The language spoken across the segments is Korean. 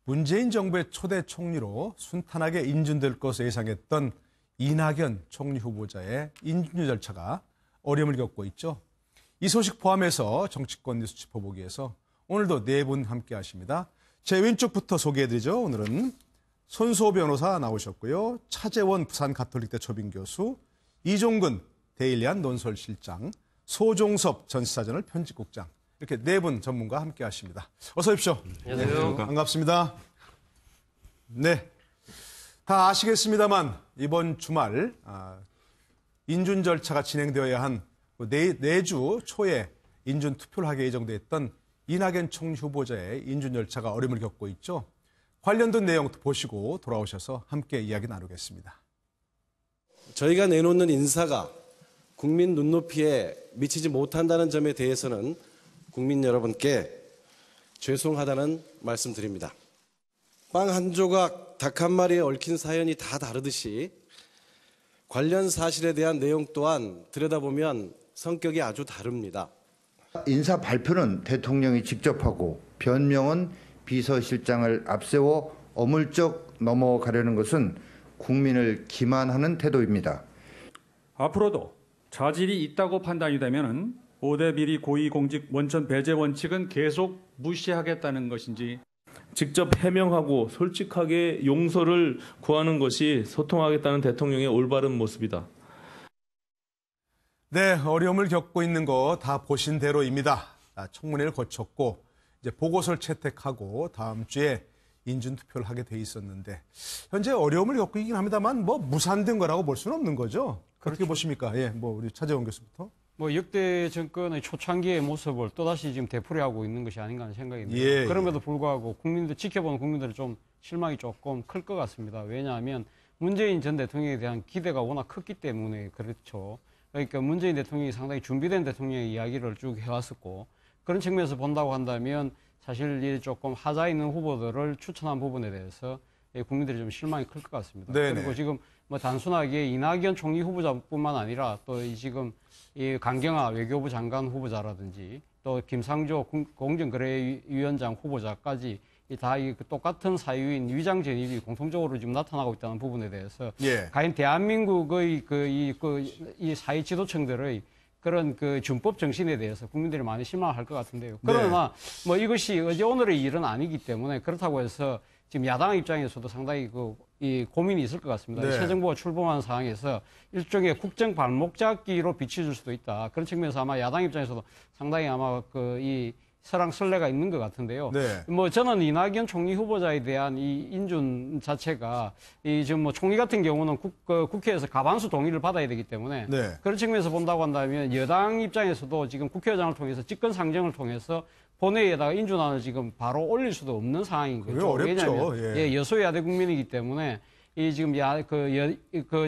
문재인 정부의 초대 총리로 순탄하게 인준될 것으로 예상했던 이낙연 총리 후보자의 인준 절차가 어려움을 겪고 있죠. 이 소식 포함해서 정치권 뉴스 짚어보기 위해서 오늘도 네 분 함께 하십니다. 제 왼쪽부터 소개해드리죠. 오늘은 손수호 변호사 나오셨고요. 차재원 부산가톨릭대 초빙교수, 이종근 데일리안 논설실장, 소종섭 전시사저널 편집국장, 이렇게 네 분 전문가 함께 하십니다. 어서 오십시오. 안녕하세요. 반갑습니다. 네, 다 아시겠습니다만 이번 주말 인준 절차가 진행되어야 한 내주 초에 인준 투표를 하게 예정돼 있던 이낙연 총리 후보자의 인준 절차가 어려움을 겪고 있죠. 관련된 내용도 보시고 돌아오셔서 함께 이야기 나누겠습니다. 저희가 내놓는 인사가 국민 눈높이에 미치지 못한다는 점에 대해서는 국민 여러분께 죄송하다는 말씀드립니다. 빵 한 조각, 닭 한 마리에 얽힌 사연이 다 다르듯이 관련 사실에 대한 내용 또한 들여다보면 성격이 아주 다릅니다. 인사 발표는 대통령이 직접 하고 변명은 비서실장을 앞세워 어물쩍 넘어가려는 것은 국민을 기만하는 태도입니다. 앞으로도 자질이 있다고 판단이 되면 5대 비리 고위공직 원천 배제 원칙은 계속 무시하겠다는 것인지, 직접 해명하고 솔직하게 용서를 구하는 것이 소통하겠다는 대통령의 올바른 모습이다. 네, 어려움을 겪고 있는 거 다 보신 대로입니다. 청문회를 거쳤고 이제 보고서를 채택하고 다음 주에 인준 투표를 하게 돼 있었는데 현재 어려움을 겪고 있긴 합니다만 뭐 무산된 거라고 볼 수는 없는 거죠. 그렇게 그렇죠. 보십니까? 예, 뭐 우리 차재원 교수부터. 뭐 역대 정권의 초창기의 모습을 또다시 지금 되풀이하고 있는 것이 아닌가 하는 생각이 듭니다. 예, 그럼에도 불구하고 국민들 지켜보는 국민들은 좀 실망이 조금 클 것 같습니다. 왜냐하면 문재인 전 대통령에 대한 기대가 워낙 컸기 때문에 그렇죠. 그러니까 문재인 대통령이 상당히 준비된 대통령의 이야기를 쭉 해왔었고, 그런 측면에서 본다고 한다면 사실 이 조금 하자 있는 후보들을 추천한 부분에 대해서 국민들이 좀 실망이 클 것 같습니다. 네네. 그리고 지금 뭐 단순하게 이낙연 총리 후보자뿐만 아니라 또 지금 이 강경화 외교부 장관 후보자라든지 또 김상조 공정거래위원장 후보자까지 다 똑같은 사유인 위장 전입이 공통적으로 지금 나타나고 있다는 부분에 대해서 과연 대한민국의 이 사회 지도층들의 그런 그 준법 정신에 대해서 국민들이 많이 실망할 것 같은데요. 그러나 뭐 이것이 어제 오늘의 일은 아니기 때문에 그렇다고 해서 지금 야당 입장에서도 상당히 이 고민이 있을 것 같습니다. 새 정부가 출범한 상황에서 일종의 국정 발목 잡기로 비춰질 수도 있다. 그런 측면에서 아마 야당 입장에서도 상당히 아마 이 설왕설래가 있는 것 같은데요. 뭐 저는 이낙연 총리 후보자에 대한 이 인준 자체가 지금 뭐 총리 같은 경우는 국회에서 과반수 동의를 받아야 되기 때문에 그런 측면에서 본다고 한다면 여당 입장에서도 지금 국회의장을 통해서 직권 상정을 통해서 본회의에다가 인준안을 지금 바로 올릴 수도 없는 상황인 거죠. 왜냐하면 여소야대 국민이기 때문에 이 지금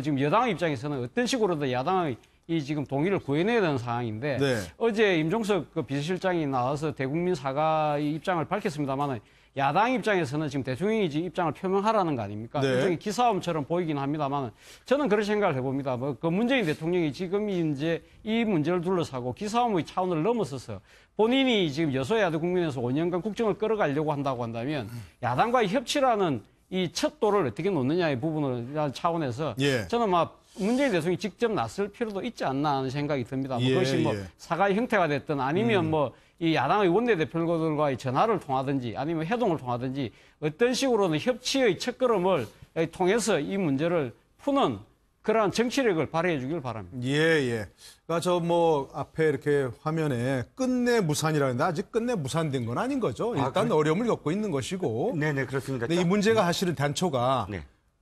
지금 여당 입장에서는 어떤 식으로든 야당의 이 지금 동의를 구해내야 되는 상황인데 어제 임종석 비서실장이 나와서 대국민 사과 입장을 밝혔습니다만 야당 입장에서는 지금 대통령이 입장을 표명하라는 거 아닙니까? 일종의 기싸움처럼 보이긴 합니다만 저는 그런 생각을 해봅니다. 뭐 그 문재인 대통령이 지금 이제 이 문제를 둘러싸고 기싸움의 차원을 넘어서서 본인이 지금 여소야대 국민에서 5년간 국정을 끌어가려고 한다고 한다면 야당과의 협치라는 이 첫 돌을 어떻게 놓느냐의 부분을 차원에서 저는 문재인 대통령이 직접 나설 필요도 있지 않나 하는 생각이 듭니다. 그것이 뭐 사과의 형태가 됐든 아니면 이 야당의 원내대표들과의 전화를 통하든지 아니면 회동을 통하든지 어떤 식으로는 협치의 첫걸음을 통해서 이 문제를 푸는 그러한 정치력을 발휘해 주길 바랍니다. 그러니까 저 뭐 앞에 이렇게 화면에 끝내 무산이라는데 아직 끝내 무산된 건 아닌 거죠. 일단 어려움을 겪고 있는 것이고. 네네, 그렇습니다. 근데 이 문제가 사실은 단초가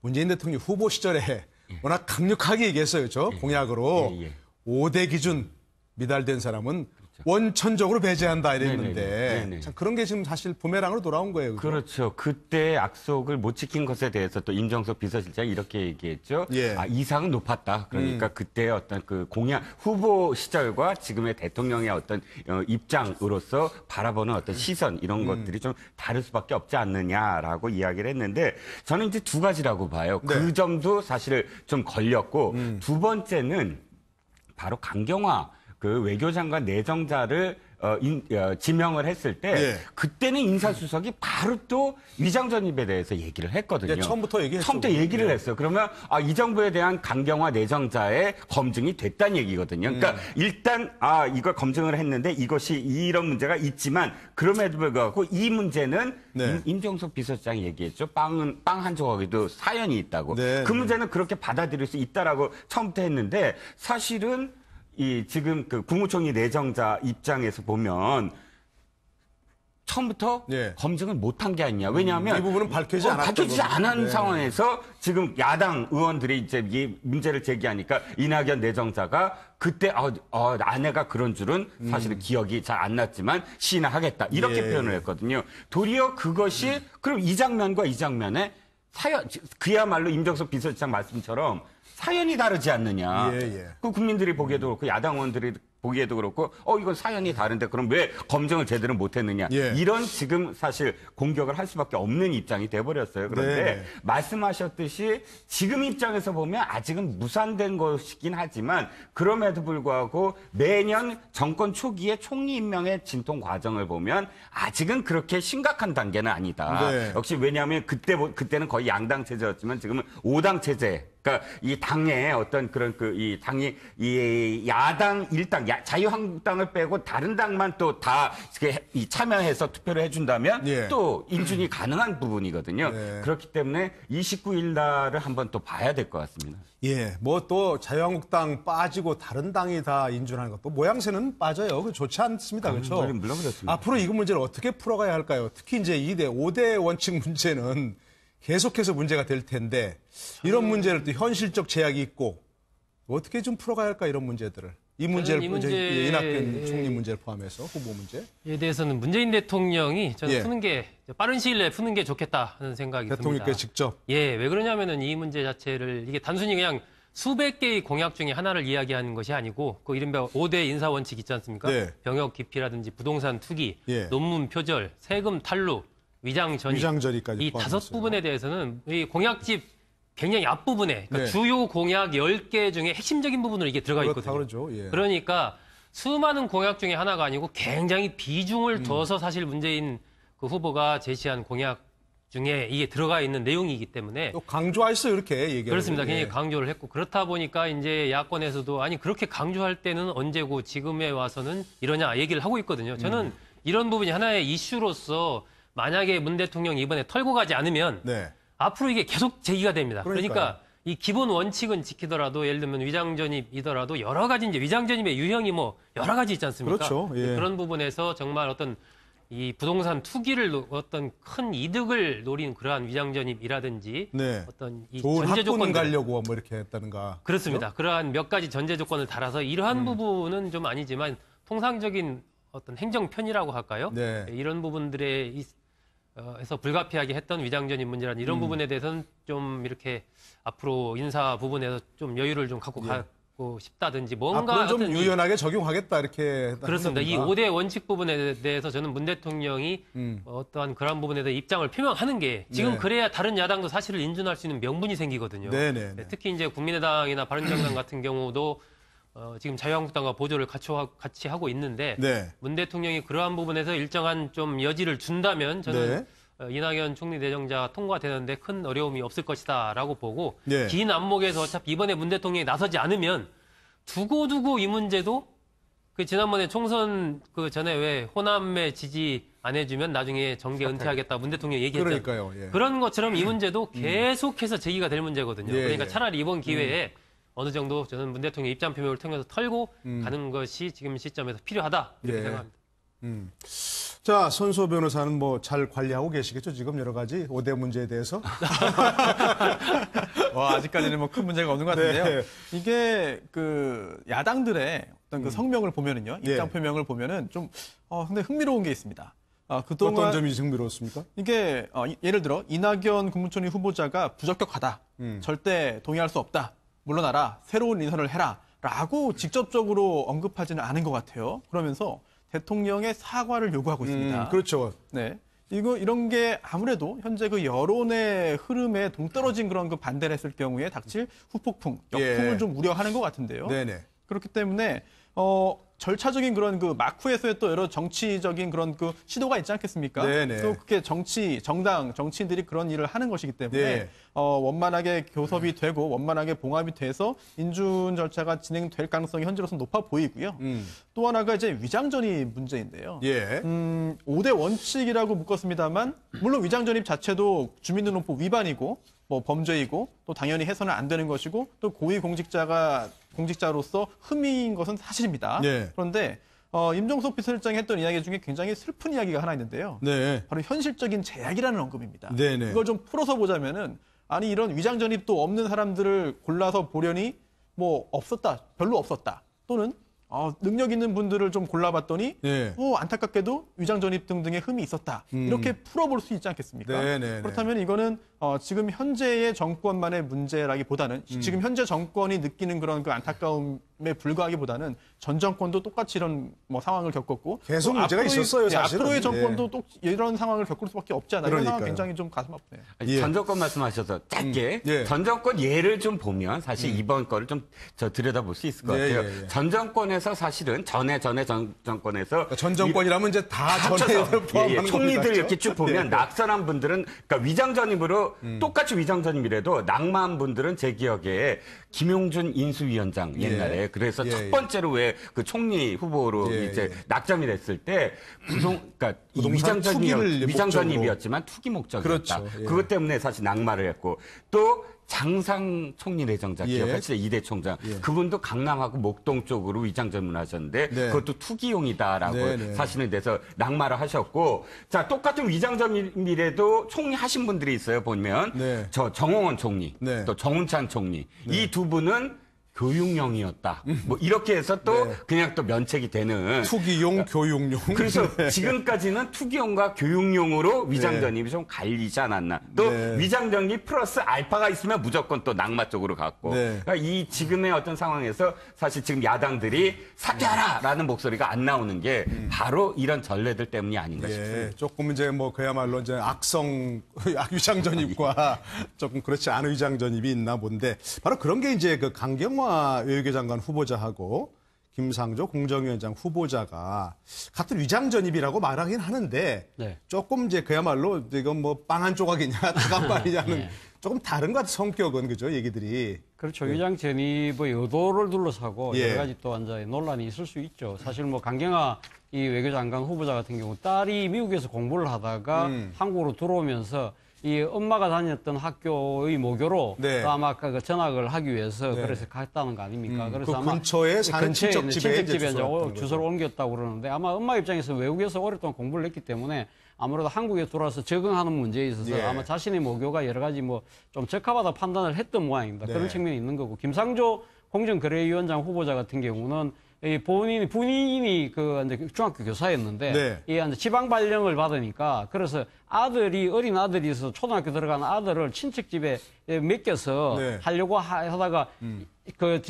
문재인 대통령 후보 시절에 워낙 강력하게 얘기했어요. 공약으로 5대 기준 미달된 사람은 원천적으로 배제한다 이랬는데 참 그런 게 지금 사실 부메랑으로 돌아온 거예요. 그렇죠. 그때 약속을 못 지킨 것에 대해서 또 임종석 비서실장이 이렇게 얘기했죠. 이상은 높았다. 그러니까 그때의 어떤 그 공약 후보 시절과 지금의 대통령의 어떤 입장으로서 바라보는 어떤 시선 이런 것들이 좀 다를 수밖에 없지 않느냐라고 이야기를 했는데 저는 이제 두 가지라고 봐요. 그 점도 사실 좀 걸렸고 두 번째는 바로 강경화 그 외교장관 내정자를 지명을 했을 때 예. 그때는 인사수석이 바로 또 위장 전입에 대해서 얘기를 했거든요. 예, 처음부터 얘기했죠. 처음부터 얘기를 했어요. 그러면 이 정부에 대한 강경화 내정자의 검증이 됐다는 얘기거든요. 그러니까 일단 이걸 검증을 했는데 이것이 이런 문제가 있지만 그럼에도 불구하고 이 문제는 네. 임종석 비서실장이 얘기했죠. 빵 한 조각에도 사연이 있다고. 네, 그 네. 문제는 그렇게 받아들일 수 있다라고 처음부터 했는데 사실은 지금 그 국무총리 내정자 입장에서 보면 처음부터 예. 검증을 못한 게 아니냐. 왜냐하면 이 부분은 밝혀지지 않았던 밝혀지지 거죠. 않은 네. 상황에서 지금 야당 의원들이 이제 이 문제를 제기하니까 이낙연 내정자가 그때 아내가 그런 줄은 사실은 기억이 잘 안 났지만 시인하겠다 이렇게 예. 표현을 했거든요. 도리어 그것이 그럼 이 장면과 이 장면에 사연 그야말로 임종석 비서실장 말씀처럼 사연이 다르지 않느냐. 예, 예. 그 국민들이 보기에도 그렇고 야당 의원들이 보기에도 그렇고 이건 사연이 다른데 그럼 왜 검증을 제대로 못했느냐. 예. 이런 지금 사실 공격을 할 수밖에 없는 입장이 돼버렸어요. 그런데 네. 말씀하셨듯이 지금 입장에서 보면 아직은 무산된 것이긴 하지만 그럼에도 불구하고 매년 정권 초기에 총리 임명의 진통 과정을 보면 아직은 그렇게 심각한 단계는 아니다. 네. 역시 왜냐하면 그때는 거의 양당 체제였지만 지금은 5당 체제. 그러니까 이 당의 어떤 그런 이 당이 이 야당 일당 자유한국당을 빼고 다른 당만 또 다 참여해서 투표를 해준다면 예. 또 인준이 가능한 부분이거든요. 네. 그렇기 때문에 29일 날을 한번 또 봐야 될 것 같습니다. 예, 뭐 또 자유한국당 빠지고 다른 당이 다 인준하는 것도 모양새는 빠져요. 그 좋지 않습니다. 그렇죠? 물론 그렇습니다. 앞으로 이 문제를 어떻게 풀어가야 할까요? 특히 이제 5대 원칙 문제는 계속해서 문제가 될 텐데 이런 문제를 또 현실적 제약이 있고 어떻게 좀 풀어가야 할까 이런 문제들을 이 문제를 이낙연 총리 문제를 포함해서 후보 문제에 대해서는 문재인 대통령이 저는 예. 푸는 게 빠른 시일 내에 푸는 게 좋겠다 하는 생각이 대통령께 듭니다. 직접 왜 그러냐면은 이 문제 자체를 이게 단순히 그냥 수백 개의 공약 중에 하나를 이야기하는 것이 아니고 그 이른바 5대 인사 원칙 있지 않습니까? 네. 병역 기피라든지 부동산 투기, 예. 논문 표절, 세금 탈루, 위장 전입 위장전입까지 이 포함했어요. 5부분에 대해서는 이 공약집 굉장히 앞부분에 그러니까 네. 주요 공약 10개 중에 핵심적인 부분으로 이게 들어가 그렇다 있거든요. 그러죠. 예. 그러니까 수많은 공약 중에 하나가 아니고 굉장히 비중을 둬서 사실 문재인 그 후보가 제시한 공약 중에 이게 들어가 있는 내용이기 때문에 또 강조하셔서 이렇게 얘기해요. 그렇습니다. 굉장히 강조를 했고 그렇다 보니까 이제 야권에서도 아니 그렇게 강조할 때는 언제고 지금에 와서는 이러냐 얘기를 하고 있거든요. 저는 이런 부분이 하나의 이슈로서 만약에 문 대통령이 이번에 털고 가지 않으면 네. 앞으로 이게 계속 제기가 됩니다. 그러니까요. 그러니까 이 기본 원칙은 지키더라도 예를 들면 위장전입이더라도 여러 가지 이제 위장전입의 유형이 뭐 여러 가지 있지 않습니까? 그렇죠. 예. 그런 부분에서 정말 어떤 이 부동산 투기를 어떤 큰 이득을 노린 그러한 위장전입이라든지 네. 어떤 이 좋은 전제 학군 조건들 가려고 뭐 이렇게 했다는가. 그렇습니다. 그러한 몇 가지 전제 조건을 달아서 이러한 부분은 좀 아니지만 통상적인 어떤 행정 편이라고 할까요? 네. 이런 부분들에 에서 불가피하게 했던 위장전입 문제라는 이런 부분에 대해서는 좀 이렇게 앞으로 인사 부분에서 좀 여유를 좀 갖고 가고 싶다든지 뭔가 앞으로 좀 어떤 유연하게 적용하겠다 이렇게 그렇습니다. 이 한다든가. 5대 원칙 부분에 대해서 저는 문 대통령이 어떠한 그런 부분에 대해 입장을 표명하는 게 지금 네. 그래야 다른 야당도 사실을 인준할 수 있는 명분이 생기거든요. 네네. 특히 이제 국민의당이나 바른정당 같은 경우도 지금 자유한국당과 보조를 같이 하고 있는데 네. 문 대통령이 그러한 부분에서 일정한 좀 여지를 준다면 저는 네. 이낙연 총리 내정자 통과되는데 큰 어려움이 없을 것이다라고 보고 네. 긴 안목에서 어차피 이번에 문 대통령이 나서지 않으면 두고두고 이 문제도 그 지난번에 총선 그 전에 왜 호남에 지지 안 해주면 나중에 정계 은퇴하겠다 문 대통령이 얘기했잖아요. 그러니까요. 예. 그런 것처럼 이 문제도 계속해서 제기가 될 문제거든요. 예, 그러니까 예. 차라리 이번 기회에 어느 정도 저는 문 대통령 입장 표명을 통해서 털고 가는 것이 지금 시점에서 필요하다 이렇게 예. 생각합니다. 자, 손수호 변호사는 뭐 잘 관리하고 계시겠죠? 지금 여러 가지 5대 문제에 대해서. 아직까지는 뭐 큰 문제가 없는 것 같은데요. 네. 이게 그 야당들의 어떤 그 성명을 보면은요, 입장 예. 표명을 보면은 좀 상당히 흥미로운 게 있습니다. 어떤 그동안 점이 흥미로웠습니까? 이게 예를 들어 이낙연 국무총리 후보자가 부적격하다, 절대 동의할 수 없다, 물러나라, 새로운 인선을 해라라고 직접적으로 언급하지는 않은 것 같아요. 그러면서 대통령의 사과를 요구하고 있습니다. 그렇죠. 네. 이런 게 아무래도 현재 그 여론의 흐름에 동떨어진 그런 그 반대를 했을 경우에 닥칠 후폭풍, 역풍을 예. 좀 우려하는 것 같은데요. 네네. 그렇기 때문에 절차적인 그런 그 마쿠에서의 또 여러 정치적인 그런 그 시도가 있지 않겠습니까? 네네. 또 그렇게 정치인들이 그런 일을 하는 것이기 때문에 네. 원만하게 교섭이 되고 원만하게 봉합이 돼서 인준 절차가 진행될 가능성이 현재로서 높아 보이고요. 또 하나가 이제 위장전입 문제인데요. 예. 5대 원칙이라고 묶었습니다만 물론 위장전입 자체도 주민등록법 위반이고 뭐 범죄이고 또 당연히 해서는 안 되는 것이고 또 공직자로서 흠의인 것은 사실입니다. 네. 그런데 임종석 비서실장이 했던 이야기 중에 굉장히 슬픈 이야기가 하나 있는데요. 네. 바로 현실적인 제약이라는 언급입니다. 네네. 그걸 좀 풀어서 보자면은 아니 이런 위장 전입도 없는 사람들을 골라서 보려니 뭐 없었다, 별로 없었다. 또는 능력 있는 분들을 좀 골라봤더니 네. 안타깝게도 위장 전입 등등의 흠이 있었다. 이렇게 풀어볼 수 있지 않겠습니까? 네네네. 그렇다면 이거는 지금 현재의 정권만의 문제라기보다는 지금 현재 정권이 느끼는 그런 그 안타까움에 불과하기보다는 전 정권도 똑같이 이런 뭐 상황을 겪었고 계속 문제가 있었어요, 사실은. 앞으로의 정권도 또 이런 상황을 겪을 수밖에 없지 않아요. 이런 상황 그러니까요. 굉장히 좀 가슴 아프네요. 아니, 예. 전 정권 말씀하셔서 짧게 예. 전 정권 예를 좀 보면 사실 이번 거를 좀 들여다볼 수 있을 것 예, 같아요. 예, 예. 전 정권에서 사실은 전에 전 정권에서 전 정권이라면 이제 다 전에 포함하는 총리들 겁니다. 이렇게 쭉 보면 네. 낙선한 분들은 그러니까 위장전입으로 똑같이 위장전입이라도 낙마한 분들은 제 기억에 김용준 인수위원장 옛날에 그래서 예, 첫 예. 번째로 왜 그 총리 후보로 예, 이제 예. 낙점이 됐을 때 그러니까 이 부동산 투기를 위장전입이었지만 투기 목적이었다. 그렇죠. 예. 그것 때문에 사실 낙마를 했고 또 장상 총리 내정자 예. 기억하시죠? 이대 총장. 예. 그분도 강남하고 목동 쪽으로 위장전문을 하셨는데 네. 그것도 투기용이다라고 네, 네. 사실은 돼서 낙마를 하셨고 자 똑같은 위장전밀에도 총리 하신 분들이 있어요. 보면 네. 저 정홍원 총리 네. 또 정운찬 총리 이 두 분은 교육용이었다. 뭐 이렇게 해서 또 네. 그냥 또 면책이 되는 투기용, 교육용. 그래서 지금까지는 투기용과 교육용으로 위장전입이 좀 갈리지 않았나. 또 네. 위장전입 플러스 알파가 있으면 무조건 또 낙마 쪽으로 갔고. 네. 그러니까 이 지금의 어떤 상황에서 사실 지금 야당들이 사퇴하라라는 목소리가 안 나오는 게 바로 이런 전례들 때문이 아닌가 싶습니다. 예, 조금 이제 뭐 그야말로 이제 위장 전입과 조금 그렇지 않은 위장 전입이 있나 본데 바로 그런 게 이제 그 강경화 외교부 장관 후보자하고 김상조 공정위원장 후보자가 같은 위장 전입이라고 말하긴 하는데 네. 조금 이제 그야말로 이건 뭐 빵 한 조각이냐 다간발이냐는 네. 조금 다른 것 같은 성격은 그죠 얘기들이. 그렇죠. 위장 전입의 의도를 둘러싸고 예. 여러 가지 또 이제 논란이 있을 수 있죠. 사실 뭐 강경화 이 외교장관 후보자 같은 경우 딸이 미국에서 공부를 하다가 한국으로 들어오면서 이 엄마가 다녔던 학교의 모교로 네. 또 아마 그 전학을 하기 위해서 네. 그래서 갔다는 거 아닙니까? 그래서 그 아마 근처에 사는 근처에 있는 친척집에 이제 친척집에 주소를 옮긴 주소를 옮겼다고 그러는데 아마 엄마 입장에서 외국에서 오랫동안 공부를 했기 때문에 아무래도 한국에 들어와서 적응하는 문제에 있어서 예. 아마 자신의 모교가 여러 가지 뭐 좀 적합하다 판단을 했던 모양입니다. 네. 그런 측면이 있는 거고 김상조 공정거래위원장 후보자 같은 경우는 이 본인이 그 이제 중학교 교사였는데 네. 이 이제 지방 발령을 받으니까 그래서 어린 아들이 있어서 초등학교 들어가는 아들을 친척집에 맡겨서 네. 하려고 하다가 그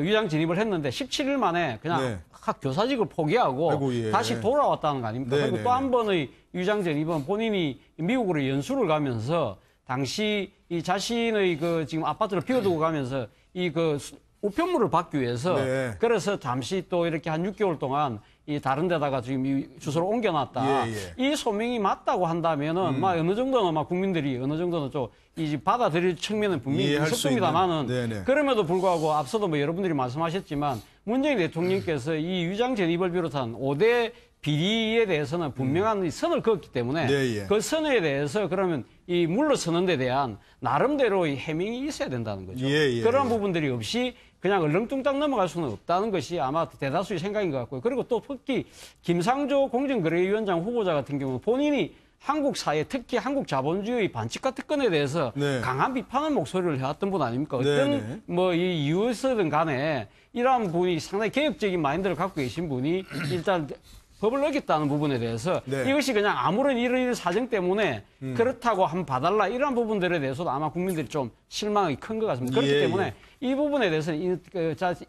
위장 진입을 했는데 17일 만에 그냥 네. 교사직을 포기하고 아이고, 예. 다시 돌아왔다는 거 아닙니까? 네, 그리고 네, 또 한 네. 번의 위장 진입은 본인이 미국으로 연수를 가면서 당시 이 자신의 그 지금 아파트를 비워두고 가면서 이 그 우편물을 받기 위해서 네. 그래서 잠시 또 이렇게 한 6개월 동안 이 다른 데다가 지금 이 주소를 옮겨놨다. 예, 예. 이 소명이 맞다고 한다면은 막 어느 정도는 막 국민들이 어느 정도는 좀 이 받아들일 측면은 분명히 이해할 있을 수 겁니다만은 있는. 네네. 그럼에도 불구하고 앞서도 뭐 여러분들이 말씀하셨지만 문재인 대통령께서 이 위장 전입을 비롯한 5대 비리에 대해서는 분명한 선을 그었기 때문에 네, 예. 그 선에 대해서 그러면 이 물러서는 데 대한 나름대로의 해명이 있어야 된다는 거죠. 예, 예, 그런 예. 부분들이 없이 그냥 얼렁뚱땅 넘어갈 수는 없다는 것이 아마 대다수의 생각인 것 같고요. 그리고 또 특히 김상조 공정거래위원장 후보자 같은 경우는 본인이 한국 사회, 특히 한국 자본주의 반칙과 특권에 대해서 네. 강한 비판의 목소리를 해왔던 분 아닙니까? 네, 어떤 네. 뭐 이 이유였든 간에 이러한 분이 상당히 개혁적인 마인드를 갖고 계신 분이 일단 법을 어겼다는 부분에 대해서 네. 이것이 그냥 아무런 이런 사정 때문에 그렇다고 한번 봐달라 이런 부분들에 대해서도 아마 국민들이 좀 실망이 큰 것 같습니다. 그렇기 예, 때문에 이 부분에 대해서는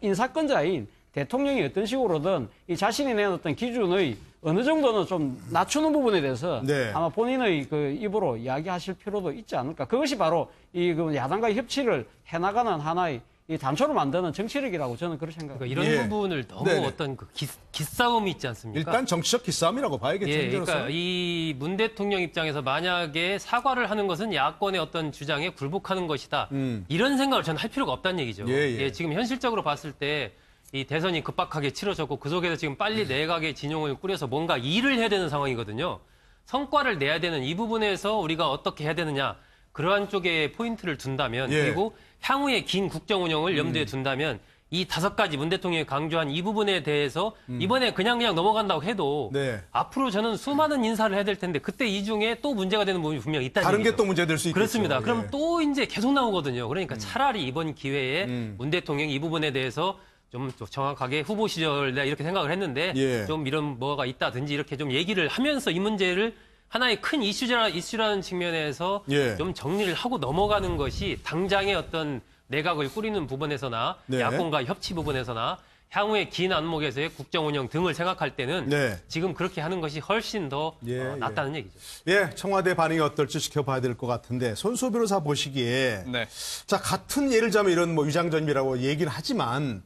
인사권자인 대통령이 어떤 식으로든 이 자신이 내놓았던 기준의 어느 정도는 좀 낮추는 부분에 대해서 네. 아마 본인의 그 입으로 이야기하실 필요도 있지 않을까. 그것이 바로 이 그 야당과의 협치를 해나가는 하나의 이 단초로 만드는 정치력이라고 저는 그렇게 생각합니다. 그러니까 이런 예. 부분을 너무 네네. 어떤 그 기싸움이 있지 않습니까? 일단 정치적 기싸움이라고 봐야겠죠. 예, 현재로서. 그러니까 이 문 대통령 입장에서 만약에 사과를 하는 것은 야권의 어떤 주장에 굴복하는 것이다. 이런 생각을 저는 할 필요가 없다는 얘기죠. 예. 지금 현실적으로 봤을 때 이 대선이 급박하게 치러졌고 그 속에서 지금 빨리 내각의 진영을 꾸려서 뭔가 일을 해야 되는 상황이거든요. 성과를 내야 되는 이 부분에서 우리가 어떻게 해야 되느냐. 그러한 쪽에 포인트를 둔다면 예. 그리고 향후의 긴 국정 운영을 염두에 둔다면 이 5가지 문 대통령이 강조한 이 부분에 대해서 이번에 그냥 넘어간다고 해도 네. 앞으로 저는 수많은 인사를 해야 될 텐데 그때 이 중에 또 문제가 되는 부분이 분명히 있다는 다른 얘기죠. 게 또 문제될 수 있겠죠. 그렇습니다. 예. 그럼 또 이제 계속 나오거든요. 그러니까 차라리 이번 기회에 문 대통령이 이 부분에 대해서 좀 정확하게 후보 시절 내가 이렇게 생각을 했는데 예. 좀 이런 뭐가 있다든지 이렇게 좀 얘기를 하면서 이 문제를 하나의 큰 이슈라는 측면에서 예. 좀 정리를 하고 넘어가는 것이 당장의 어떤 내각을 꾸리는 부분에서나 네. 야권과 협치 부분에서나 향후의 긴 안목에서의 국정 운영 등을 생각할 때는 네. 지금 그렇게 하는 것이 훨씬 더 예, 낫다는 얘기죠. 예, 청와대 반응이 어떨지 지켜봐야 될 것 같은데 손수 변호사 보시기에 네. 자 같은 예를 들자면 이런 뭐 위장전입이라고 얘기는 하지만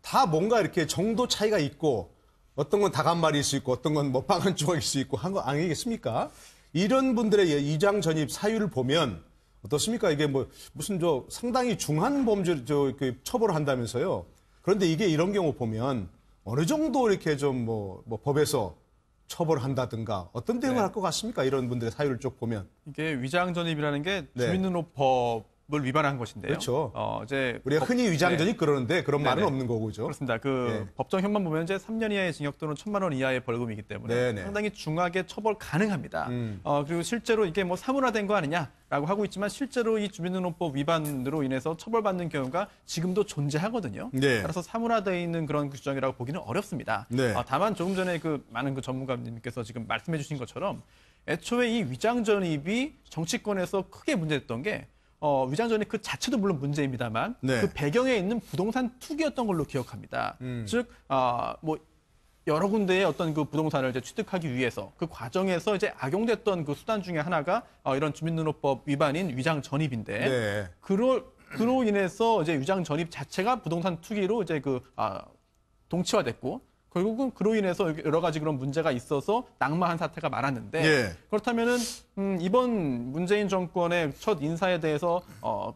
다 뭔가 이렇게 정도 차이가 있고 어떤 건 다간말일 수 있고 어떤 건 뭐 빵한 조각일 수 있고 한 거 아니겠습니까? 이런 분들의 위장전입 사유를 보면 어떻습니까? 이게 뭐 무슨 저 상당히 중한 범죄 처벌을 한다면서요. 그런데 이게 이런 경우 보면 어느 정도 이렇게 좀 뭐 법에서 처벌을 한다든가 어떤 대응을 네. 할 것 같습니까? 이런 분들의 사유를 쭉 보면. 이게 위장전입이라는 게 네. 주민등록법을 위반한 것인데요. 그렇죠. 이제 우리가 흔히 위장전입 그러는데 그런 말은 네네. 없는 거고죠. 그렇습니다. 그 예. 법정형만 보면 이제 3년 이하의 징역 또는 1,000만 원 이하의 벌금이기 때문에 네네. 상당히 중하게 처벌 가능합니다. 그리고 실제로 이게 뭐 사문화된 거 아니냐라고 하고 있지만 실제로 이 주민등록법 위반으로 인해서 처벌받는 경우가 지금도 존재하거든요. 네. 따라서 사문화되어 있는 그런 규정이라고 보기는 어렵습니다. 네. 다만 조금 전에 그 많은 그 전문가님께서 지금 말씀해주신 것처럼 애초에 이 위장전입이 정치권에서 크게 문제됐던 게 위장전입 그 자체도 물론 문제입니다만 네. 그 배경에 있는 부동산 투기였던 걸로 기억합니다. 즉, 뭐 여러 군데의 어떤 그 부동산을 이제 취득하기 위해서 그 과정에서 이제 악용됐던 그 수단 중에 하나가 이런 주민등록법 위반인 위장전입인데 네. 그로 인해서 이제 위장전입 자체가 부동산 투기로 이제 동치화됐고 결국은 그로 인해서 여러 가지 그런 문제가 있어서 낙마한 사태가 많았는데 예. 그렇다면은 이번 문재인 정권의 첫 인사에 대해서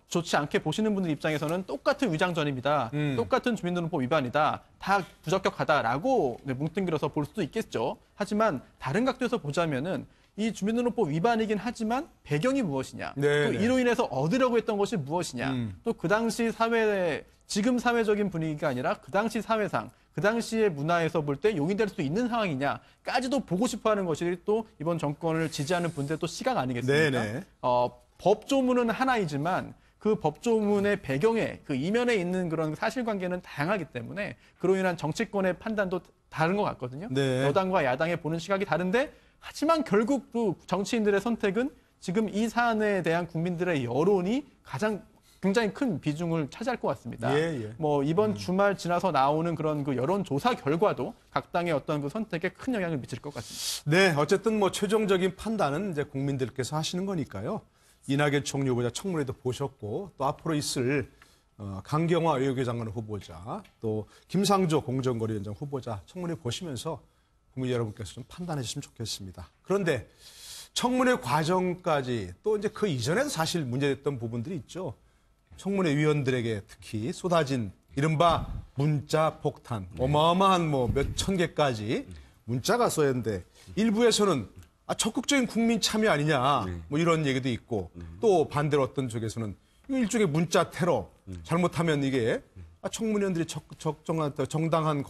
좋지 않게 보시는 분들 입장에서는 똑같은 위장전입이다, 똑같은 주민등록법 위반이다, 다 부적격하다라고 뭉뚱그려서 볼 수도 있겠죠. 하지만 다른 각도에서 보자면은 이 주민등록법 위반이긴 하지만 배경이 무엇이냐, 네, 또 네. 이로 인해서 얻으려고 했던 것이 무엇이냐, 또 그 당시 지금 사회적인 분위기가 아니라 그 당시 사회상, 그 당시의 문화에서 볼 때 용인될 수 있는 상황이냐까지도 보고 싶어하는 것이 또 이번 정권을 지지하는 분들의 또 시각 아니겠습니까? 네네. 법조문은 하나이지만 그 법조문의 배경에 그 이면에 있는 그런 사실관계는 다양하기 때문에 그로 인한 정치권의 판단도 다른 것 같거든요. 네. 여당과 야당의 보는 시각이 다른데 하지만 결국 또 정치인들의 선택은 지금 이 사안에 대한 국민들의 여론이 굉장히 큰 비중을 차지할 것 같습니다. 예. 뭐 이번 주말 지나서 나오는 그런 그 여론조사 결과도 각 당의 어떤 그 선택에 큰 영향을 미칠 것 같습니다. 네, 어쨌든 뭐 최종적인 판단은 이제 국민들께서 하시는 거니까요. 이낙연 총리 후보자 청문회도 보셨고 또 앞으로 있을 강경화 외교장관 후보자 또 김상조 공정거래위원장 후보자 청문회 보시면서 국민 여러분께서 좀 판단해 주시면 좋겠습니다. 그런데 청문회 과정까지 또 이제 그 이전에도 사실 문제됐던 부분들이 있죠. 청문회 위원들에게 특히 쏟아진 이른바 문자 폭탄, 어마어마한 뭐 몇천 개까지 문자가 쏘였는데 일부에서는 적극적인 국민 참여 아니냐 뭐 이런 얘기도 있고 또 반대로 어떤 쪽에서는 일종의 문자 테러, 잘못하면 이게 청문위원들이 정당한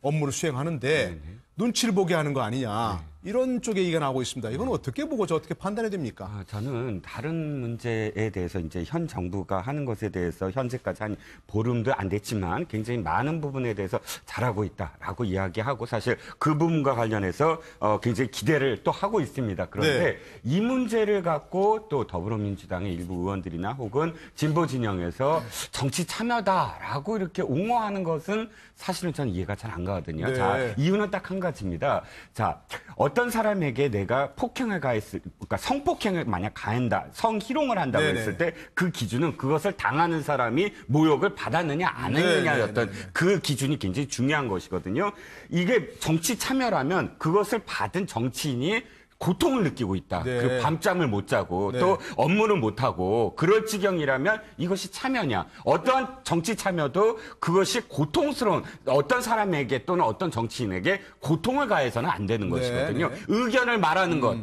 업무를 수행하는데 눈치를 보게 하는 거 아니냐. 이런 쪽의 얘기가 나오고 있습니다. 이건 어떻게 보고 어떻게 판단해야 됩니까? 저는 다른 문제에 대해서 이제 현 정부가 하는 것에 대해서 현재까지 한 보름도 안 됐지만 굉장히 많은 부분에 대해서 잘하고 있다라고 이야기하고 사실 그 부분과 관련해서 굉장히 기대를 또 하고 있습니다. 그런데 이 문제를 갖고 또 더불어민주당의 일부 의원들이나 혹은 진보 진영에서 정치 참여다라고 이렇게 옹호하는 것은 사실은 저는 이해가 잘 안 가거든요. 네. 자, 이유는 딱 한 가지입니다. 자, 어떤 사람에게 내가 폭행을 가했을, 그러니까 성폭행을 만약 가한다, 성희롱을 한다고 네네. 했을 때 그 기준은 그것을 당하는 사람이 모욕을 받았느냐 안 했느냐였던 그 기준이 굉장히 중요한 것이거든요. 이게 정치 참여라면 그것을 받은 정치인이 고통을 느끼고 있다. 네. 그 밤잠을 못 자고 네. 또 업무를 못 하고 그럴 지경이라면 이것이 참여냐? 어떠한 정치 참여도 그것이 고통스러운 어떤 사람에게 또는 어떤 정치인에게 고통을 가해서는 안 되는 것이거든요. 네. 의견을 말하는 것.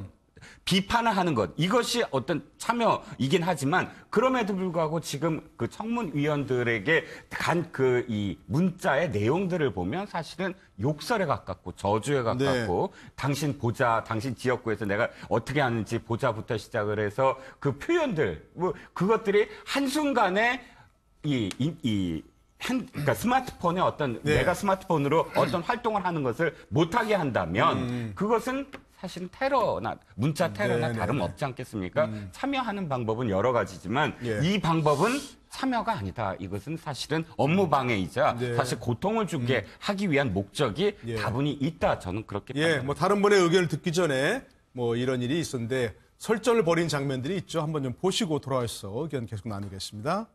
비판을 하는 것 이것이 어떤 참여이긴 하지만 그럼에도 불구하고 지금 그 청문위원들에게 간 그 이 문자의 내용들을 보면 사실은 욕설에 가깝고 저주에 가깝고 당신 보자, 당신 지역구에서 내가 어떻게 하는지 보자부터 시작을 해서 그 표현들 뭐 그것들이 한순간에 그러니까 스마트폰에 어떤 내가 스마트폰으로 어떤 활동을 하는 것을 못하게 한다면 그것은 사실은 테러나 문자 테러나 다름없지 않겠습니까? 참여하는 방법은 여러 가지지만 이 방법은 참여가 아니다. 이것은 사실은 업무 방해이자 사실 고통을 주게 하기 위한 목적이 다분히 있다. 저는 그렇게 예, 뭐 다른 분의 의견을 듣기 전에 뭐 이런 일이 있었는데 설전을 벌인 장면들이 있죠. 한번 좀 보시고 돌아와서 의견 계속 나누겠습니다.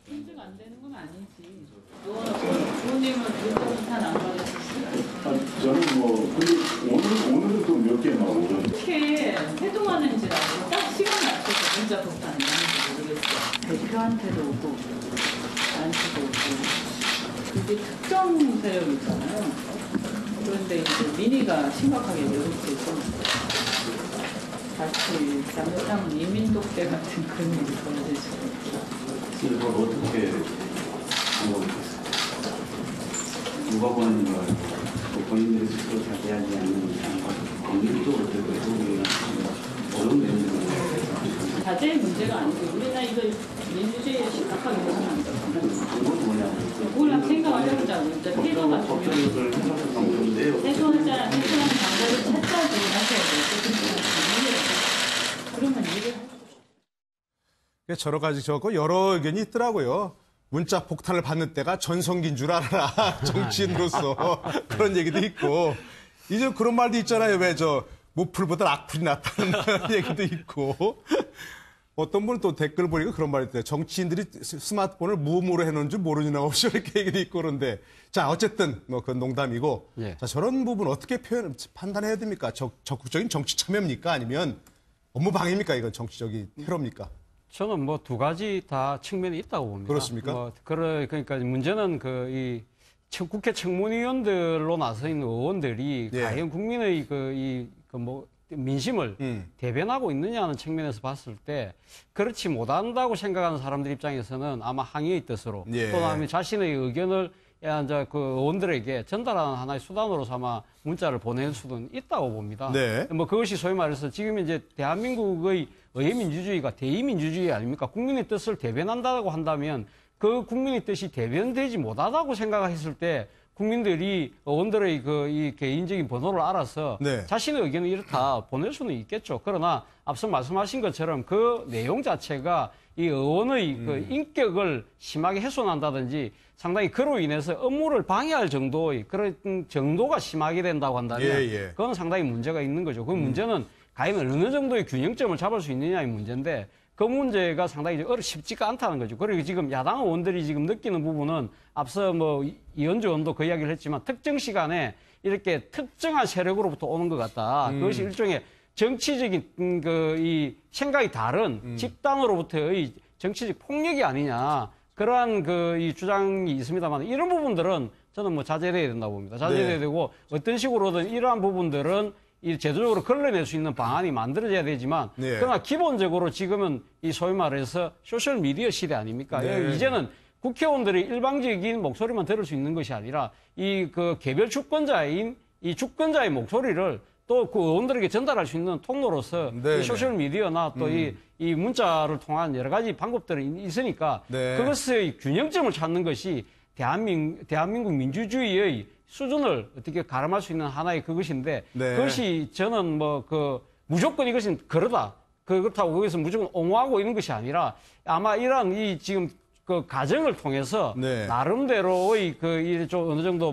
인증 안 되는 건 아니지. 부모님은 문자부터 안 받으셨어요? 저는 뭐 오늘은 또 몇 개 나오죠. 어떻게 해동하는지라고 딱 시간 맞춰서 문자 복사는 하는지 모르겠어요. 대표한테도 오고 나한테도 오고 그게 특정 세력이잖아요. 그런데 이제 민의가 심각하게 왜곡되고 같이 잘못하면 이민독대 같은 그런 일이 벌어질 수도 있고. 이걸 어떻게 방법이겠어요? 누가 보는 걸 본인들이 스스로 자제하지 않는 이상 국민도 어떻게 해보기가 어려운 내용들은 자제의 문제가 아니고 우리나라 이거 민주주의에 심각하게 보면 안 돼요. 그건 뭐냐고 그걸 생각을 해보자고. 진짜 태도가 중요해요. 해소하는 방법을 찾자고 하셔야 돼요. 그러면 일을 여러 가지 적고 여러 의견이 있더라고요. 문자 폭탄을 받는 때가 전성기인 줄 알아라. 정치인으로서. 그런 얘기도 있고. 이제 그런 말도 있잖아요. 왜 모풀보다 악플이 낫다는 얘기도 있고. 어떤 분은 또 댓글 보니까 그런 말이 있대요. 정치인들이 스마트폰을 무음으로 해놓은 줄 모르니나 없이 이렇게 얘기도 있고 그런데. 자, 어쨌든 뭐 그건 농담이고. 자, 저런 부분 어떻게 판단해야 됩니까? 적극적인 정치 참여입니까? 아니면 업무 방해입니까? 이건 정치적인 테러입니까? 저는 뭐 두 가지 다 측면이 있다고 봅니다. 그렇습니까? 그러니까 문제는 국회 청문위원들로 나서 있는 의원들이 과연 국민의 민심을 대변하고 있느냐는 측면에서 봤을 때 그렇지 못한다고 생각하는 사람들 입장에서는 아마 항의의 뜻으로 또는 아니면 자신의 의견을 이제 그 의원들에게 전달하는 하나의 수단으로 삼아 문자를 보낼 수도 있다고 봅니다. 뭐 그것이 소위 말해서 지금 이제 대한민국의 의회민주주의가 대의민주주의 아닙니까? 국민의 뜻을 대변한다고 한다면 그 국민의 뜻이 대변되지 못하다고 생각했을 때 국민들이 의원들의 이 개인적인 번호를 알아서 자신의 의견을 이렇다 보낼 수는 있겠죠. 그러나 앞서 말씀하신 것처럼 그 내용 자체가 이 의원의 그 인격을 심하게 훼손한다든지 상당히 그로 인해서 업무를 방해할 정도의 그런 정도가 심하게 된다고 한다면 그건 상당히 문제가 있는 거죠. 그 문제는 과연 어느 정도의 균형점을 잡을 수 있느냐의 문제인데 그 문제가 상당히 쉽지가 않다는 거죠. 그리고 지금 야당 의원들이 지금 느끼는 부분은 앞서 뭐 이현주 의원도 그 이야기를 했지만 특정 시간에 이렇게 특정한 세력으로부터 오는 것 같다. 그것이 일종의 정치적인 이 생각이 다른 집단으로부터의 정치적 폭력이 아니냐. 그러한 이 주장이 있습니다만 이런 부분들은 저는 뭐 자제돼야 된다고 봅니다. 자제돼야 되고 어떤 식으로든 이러한 부분들은 이 제도적으로 걸러낼 수 있는 방안이 만들어져야 되지만 그러나 기본적으로 지금은 이 소위 말해서 소셜 미디어 시대 아닙니까? 이제는 국회의원들이 일방적인 목소리만 들을 수 있는 것이 아니라 이 개별 주권자인 이 주권자의 목소리를 또 그 의원들에게 전달할 수 있는 통로로서 이 소셜 미디어나 또 이 문자를 통한 여러 가지 방법들이 있으니까 그것의 균형점을 찾는 것이 대한민국 민주주의의 수준을 어떻게 가름할 수 있는 하나의 그것인데 그것이 저는 무조건 이것은 그렇다고 거기서 무조건 옹호하고 있는 것이 아니라 아마 이러한 이 지금 그 과정을 통해서 나름대로의 좀 어느 정도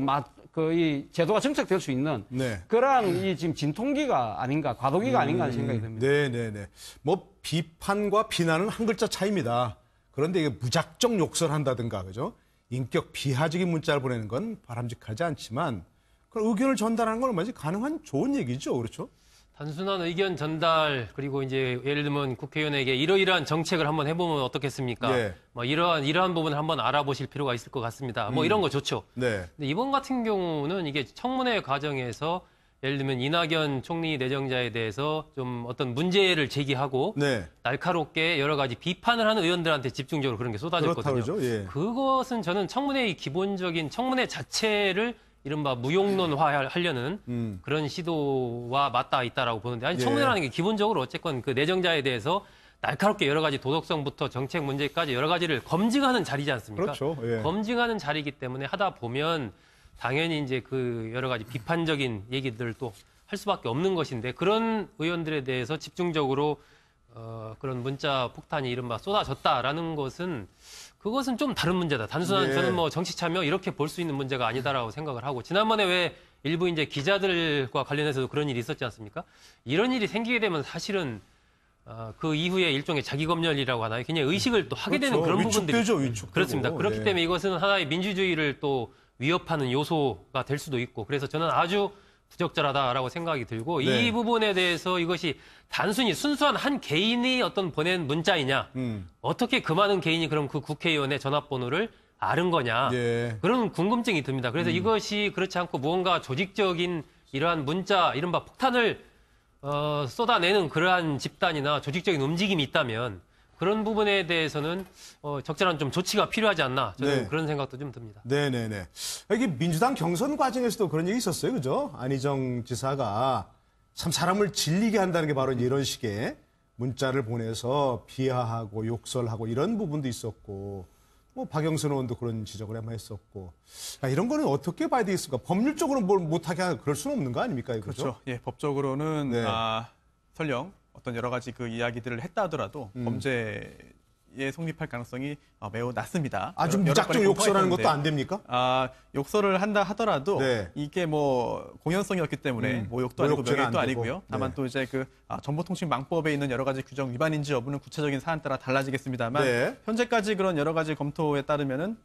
그 이 제도가 정착될 수 있는 네. 그러한 이 지금 진통기가 아닌가, 과도기가 아닌가 하는 생각이 듭니다. 네네네. 뭐 비판과 비난은 한 글자 차이입니다. 그런데 이게 무작정 욕설한다든가 그죠? 인격 비하적인 문자를 보내는 건 바람직하지 않지만 그런 의견을 전달하는 건 얼마든지 가능한 좋은 얘기죠, 그렇죠? 단순한 의견 전달 그리고 이제 예를 들면 국회의원에게 이러이러한 정책을 한번 해보면 어떻겠습니까? 예. 뭐 이러한 부분을 한번 알아보실 필요가 있을 것 같습니다. 뭐 이런 거 좋죠. 네. 근데 이번 같은 경우는 이게 청문회 과정에서 예를 들면 이낙연 총리 내정자에 대해서 좀 어떤 문제를 제기하고 네. 날카롭게 여러 가지 비판을 하는 의원들한테 집중적으로 그런 게 쏟아졌거든요. 그렇다고 그러죠. 예. 그것은 저는 청문회의 기본적인 청문회 자체를 이른바 무용론화하려는 그런 시도와 맞닿아 있다라고 보는데 아니 청문회라는 게 기본적으로 어쨌건 그 내정자에 대해서 날카롭게 여러 가지 도덕성부터 정책 문제까지 여러 가지를 검증하는 자리지 않습니까? 그렇죠. 예. 검증하는 자리이기 때문에 하다 보면 당연히 이제 그 여러 가지 비판적인 얘기들도 할 수밖에 없는 것인데 그런 의원들에 대해서 집중적으로 그런 문자 폭탄이 이른바 쏟아졌다라는 것은 그것은 좀 다른 문제다. 단순한 네. 저는 뭐 정치 참여 이렇게 볼 수 있는 문제가 아니다라고 생각을 하고 지난번에 왜 일부 이제 기자들과 관련해서도 그런 일이 있었지 않습니까? 이런 일이 생기게 되면 사실은 그 이후에 일종의 자기검열이라고 하나요? 굉장히 의식을 또 하게 되는 그런 부분들이 위축되죠. 그렇습니다. 그렇기 예. 때문에 이것은 하나의 민주주의를 또 위협하는 요소가 될 수도 있고 그래서 저는 아주 부적절하다라고 생각이 들고 네. 이 부분에 대해서 이것이 단순히 순수한 한 개인이 어떤 보낸 문자이냐 어떻게 그 많은 개인이 그럼 그 국회의원의 전화번호를 아는 거냐 예. 그런 궁금증이 듭니다. 그래서 이것이 그렇지 않고 무언가 조직적인 이러한 문자 이른바 폭탄을 쏟아내는 그러한 집단이나 조직적인 움직임이 있다면 그런 부분에 대해서는 적절한 좀 조치가 필요하지 않나 저는 네. 그런 생각도 좀 듭니다. 네네네. 이게 민주당 경선 과정에서도 그런 얘기 있었어요. 그죠? 안희정 지사가 참 사람을 질리게 한다는 게 바로 이런 식의 문자를 보내서 비하하고 욕설하고 이런 부분도 있었고 뭐 박영선 의원도 그런 지적을 한번 했었고 이런 거는 어떻게 봐야 되겠습니까? 법률적으로 뭘 못하게 하는 그럴 수는 없는 거 아닙니까? 이거죠? 그렇죠. 예, 법적으로는 네. 설령 어떤 여러 가지 그 이야기들을 했다 하더라도 범죄에 성립할 가능성이 매우 낮습니다. 아주 여러 무작정 건의 욕설하는 공포가 것도 안 됩니까? 욕설을 한다 하더라도 네. 이게 뭐 공연성이었기 때문에 모욕도 아니고 모욕죄는 명예도 안 되고. 아니고요. 다만 네. 또 이제 그 정보통신망법에 있는 여러 가지 규정 위반인지 여부는 구체적인 사안 따라 달라지겠습니다만 네. 현재까지 그런 여러 가지 검토에 따르면은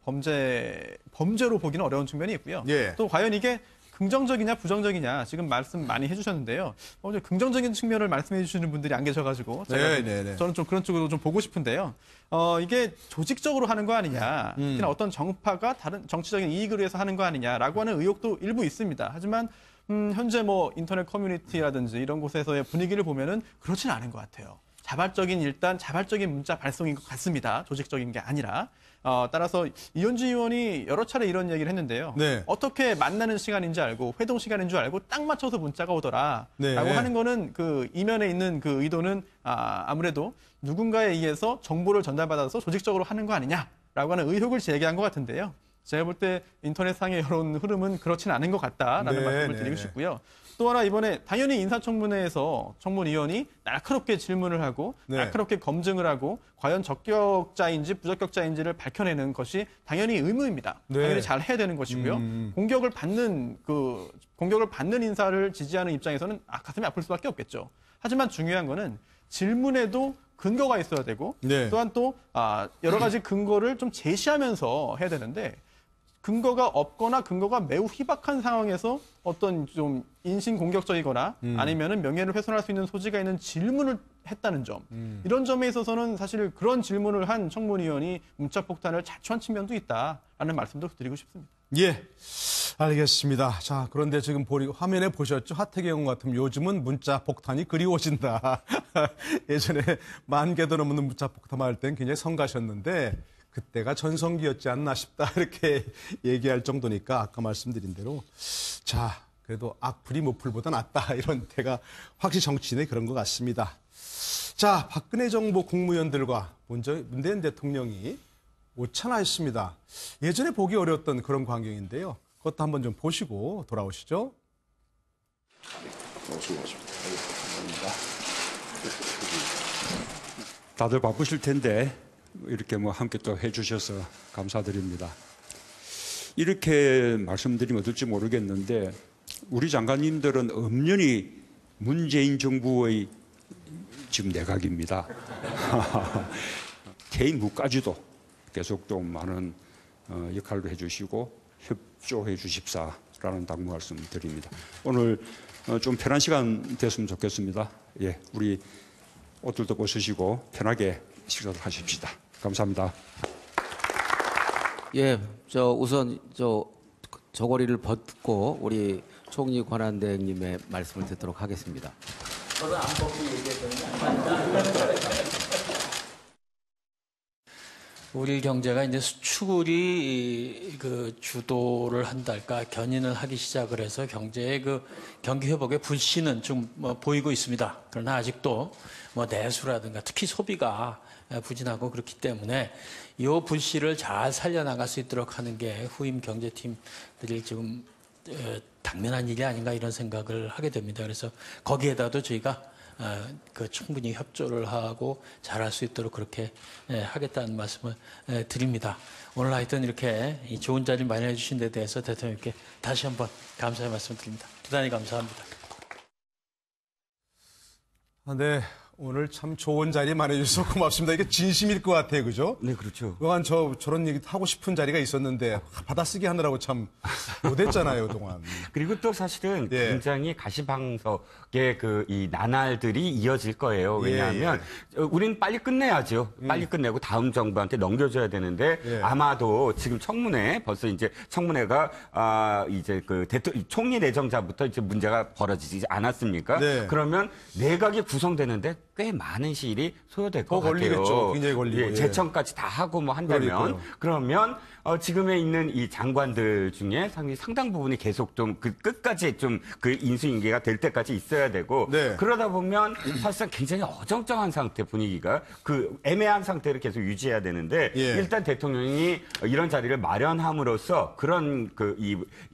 범죄로 보기는 어려운 측면이 있고요. 예. 또 과연 이게 긍정적이냐 부정적이냐 지금 말씀 많이 해주셨는데요. 긍정적인 측면을 말씀해 주시는 분들이 안 계셔가지고 제가 저는 좀 그런 쪽으로 좀 보고 싶은데요. 이게 조직적으로 하는 거 아니냐, 특히나 어떤 정파가 다른 정치적인 이익을 위해서 하는 거 아니냐라고 하는 의혹도 일부 있습니다. 하지만 현재 뭐 인터넷 커뮤니티라든지 이런 곳에서의 분위기를 보면은 그렇지는 않은 것 같아요. 자발적인 문자 발송인 것 같습니다. 조직적인 게 아니라. 따라서 이현주 의원이 여러 차례 이런 얘기를 했는데요. 네. 어떻게 만나는 시간인지 알고 회동 시간인 줄 알고 딱 맞춰서 문자가 오더라. 네. 라고 하는 거는 그 이면에 있는 그 의도는 아무래도 누군가에 의해서 정보를 전달받아서 조직적으로 하는 거 아니냐라고 하는 의혹을 제기한 것 같은데요. 제가 볼 때 인터넷상의 여론 흐름은 그렇지는 않은 것 같다라는 말씀을 드리고 싶고요. 또 하나 이번에 당연히 인사청문회에서 청문위원이 날카롭게 질문을 하고 날카롭게 검증을 하고 과연 적격자인지 부적격자인지를 밝혀내는 것이 당연히 의무입니다. 당연히 잘 해야 되는 것이고요. 공격을 받는 인사를 지지하는 입장에서는 가슴이 아플 수밖에 없겠죠. 하지만 중요한 거는 질문에도 근거가 있어야 되고 또한 또 여러 가지 근거를 좀 제시하면서 해야 되는데 근거가 없거나 근거가 매우 희박한 상황에서 어떤 좀 인신공격적이거나 아니면은 명예를 훼손할 수 있는 소지가 있는 질문을 했다는 점. 이런 점에 있어서는 사실 그런 질문을 한 청문위원이 문자폭탄을 자초한 측면도 있다라는 말씀도 드리고 싶습니다. 예, 알겠습니다. 자, 그런데 지금 화면에 보셨죠? 하태경 같으면 요즘은 문자 폭탄이 그리워진다. 예전에 10,000개도 넘는 문자 폭탄 할 땐 굉장히 성가셨는데 그때가 전성기였지 않나 싶다 이렇게 얘기할 정도니까 아까 말씀드린 대로 자 그래도 악플이 모플보다 낫다 이런 때가 확실히 정치인의 그런 것 같습니다. 자 박근혜 정부 국무위원들과 문재인 대통령이 오찬하였습니다. 예전에 보기 어려웠던 그런 광경인데요. 그것도 한번 좀 보시고 돌아오시죠. 다들 바쁘실 텐데 이렇게 뭐 함께 또 해주셔서 감사드립니다. 이렇게 말씀드리면 어떨지 모르겠는데 우리 장관님들은 엄연히 문재인 정부의 지금 내각입니다. 개인 국가주도 계속 또 많은 역할을 해주시고 협조해 주십사라는 당부 말씀드립니다. 오늘 좀 편한 시간 됐으면 좋겠습니다. 예, 우리 옷들도 벗으시고 편하게 식사를 하십시다. 감사합니다. 예, 우선 저고리를 벗고 우리 총리 권한대행님의 말씀을 듣도록 하겠습니다. 저도 안 벗고 얘기했거든요. 우리 경제가 이제 수출이 그 주도를 한달까 견인을 하기 시작을 해서 경제의 그 경기 회복의 불씨는 좀 보이고 있습니다. 그러나 아직도 내수라든가 특히 소비가 부진하고 그렇기 때문에 이 불씨를 잘 살려나갈 수 있도록 하는 게 후임 경제팀들이 지금 당면한 일이 아닌가 이런 생각을 하게 됩니다. 그래서 거기에다도 저희가 충분히 협조를 하고 잘할 수 있도록 그렇게 하겠다는 말씀을 드립니다. 오늘 하여튼 이렇게 좋은 자리 마련해 주신 데 대해서 대통령께 다시 한번 감사의 말씀을 드립니다. 대단히 감사합니다. 네, 오늘 참 좋은 자리 마련해 주셔서 고맙습니다. 이게 진심일 것 같아요, 그죠? 네, 그렇죠. 그동안 저런 얘기 하고 싶은 자리가 있었는데 받아쓰기 하느라고 참 못했잖아요, 그동안. 그리고 또 사실은 예. 굉장히 가시방석의 이 나날들이 이어질 거예요. 왜냐하면 우리는 빨리 끝내야죠. 빨리 끝내고 다음 정부한테 넘겨줘야 되는데 아마도 지금 청문회 벌써 이제 청문회가 이제 총리 내정자부터 이제 문제가 벌어지지 않았습니까? 네. 그러면 내각이 구성되는데 꽤 많은 시일이 소요될 것 같아요. 걸리겠죠. 굉장히 걸리고. 예, 재청까지 다 하고 한다면 그러니까요. 그러면 지금에 있는 이 장관들 중에 상당 부분이 계속 좀 끝까지 좀 인수인계가 될 때까지 있어야 되고 그러다 보면 사실상 굉장히 어정쩡한 상태 분위기가 애매한 상태를 계속 유지해야 되는데 일단 대통령이 이런 자리를 마련함으로써 그런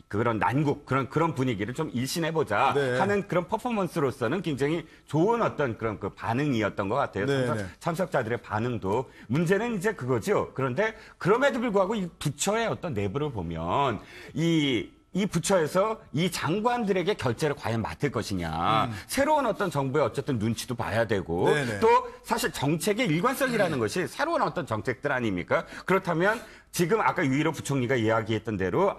그런 난국 그런 분위기를 좀 일신해보자 하는 그런 퍼포먼스로서는 굉장히 좋은 어떤 그런 반응이었던 것 같아요. 참석자들의 반응도 문제는 이제 그거죠. 그런데 그럼에도 불구하고 이 부처의 어떤 내부를 보면 이 부처에서 이 장관들에게 결재를 과연 맡을 것이냐. 새로운 어떤 정부의 어쨌든 눈치도 봐야 되고 또 사실 정책의 일관성이라는 것이 새로운 어떤 정책들 아닙니까? 그렇다면 지금 아까 유일호 부총리가 이야기했던 대로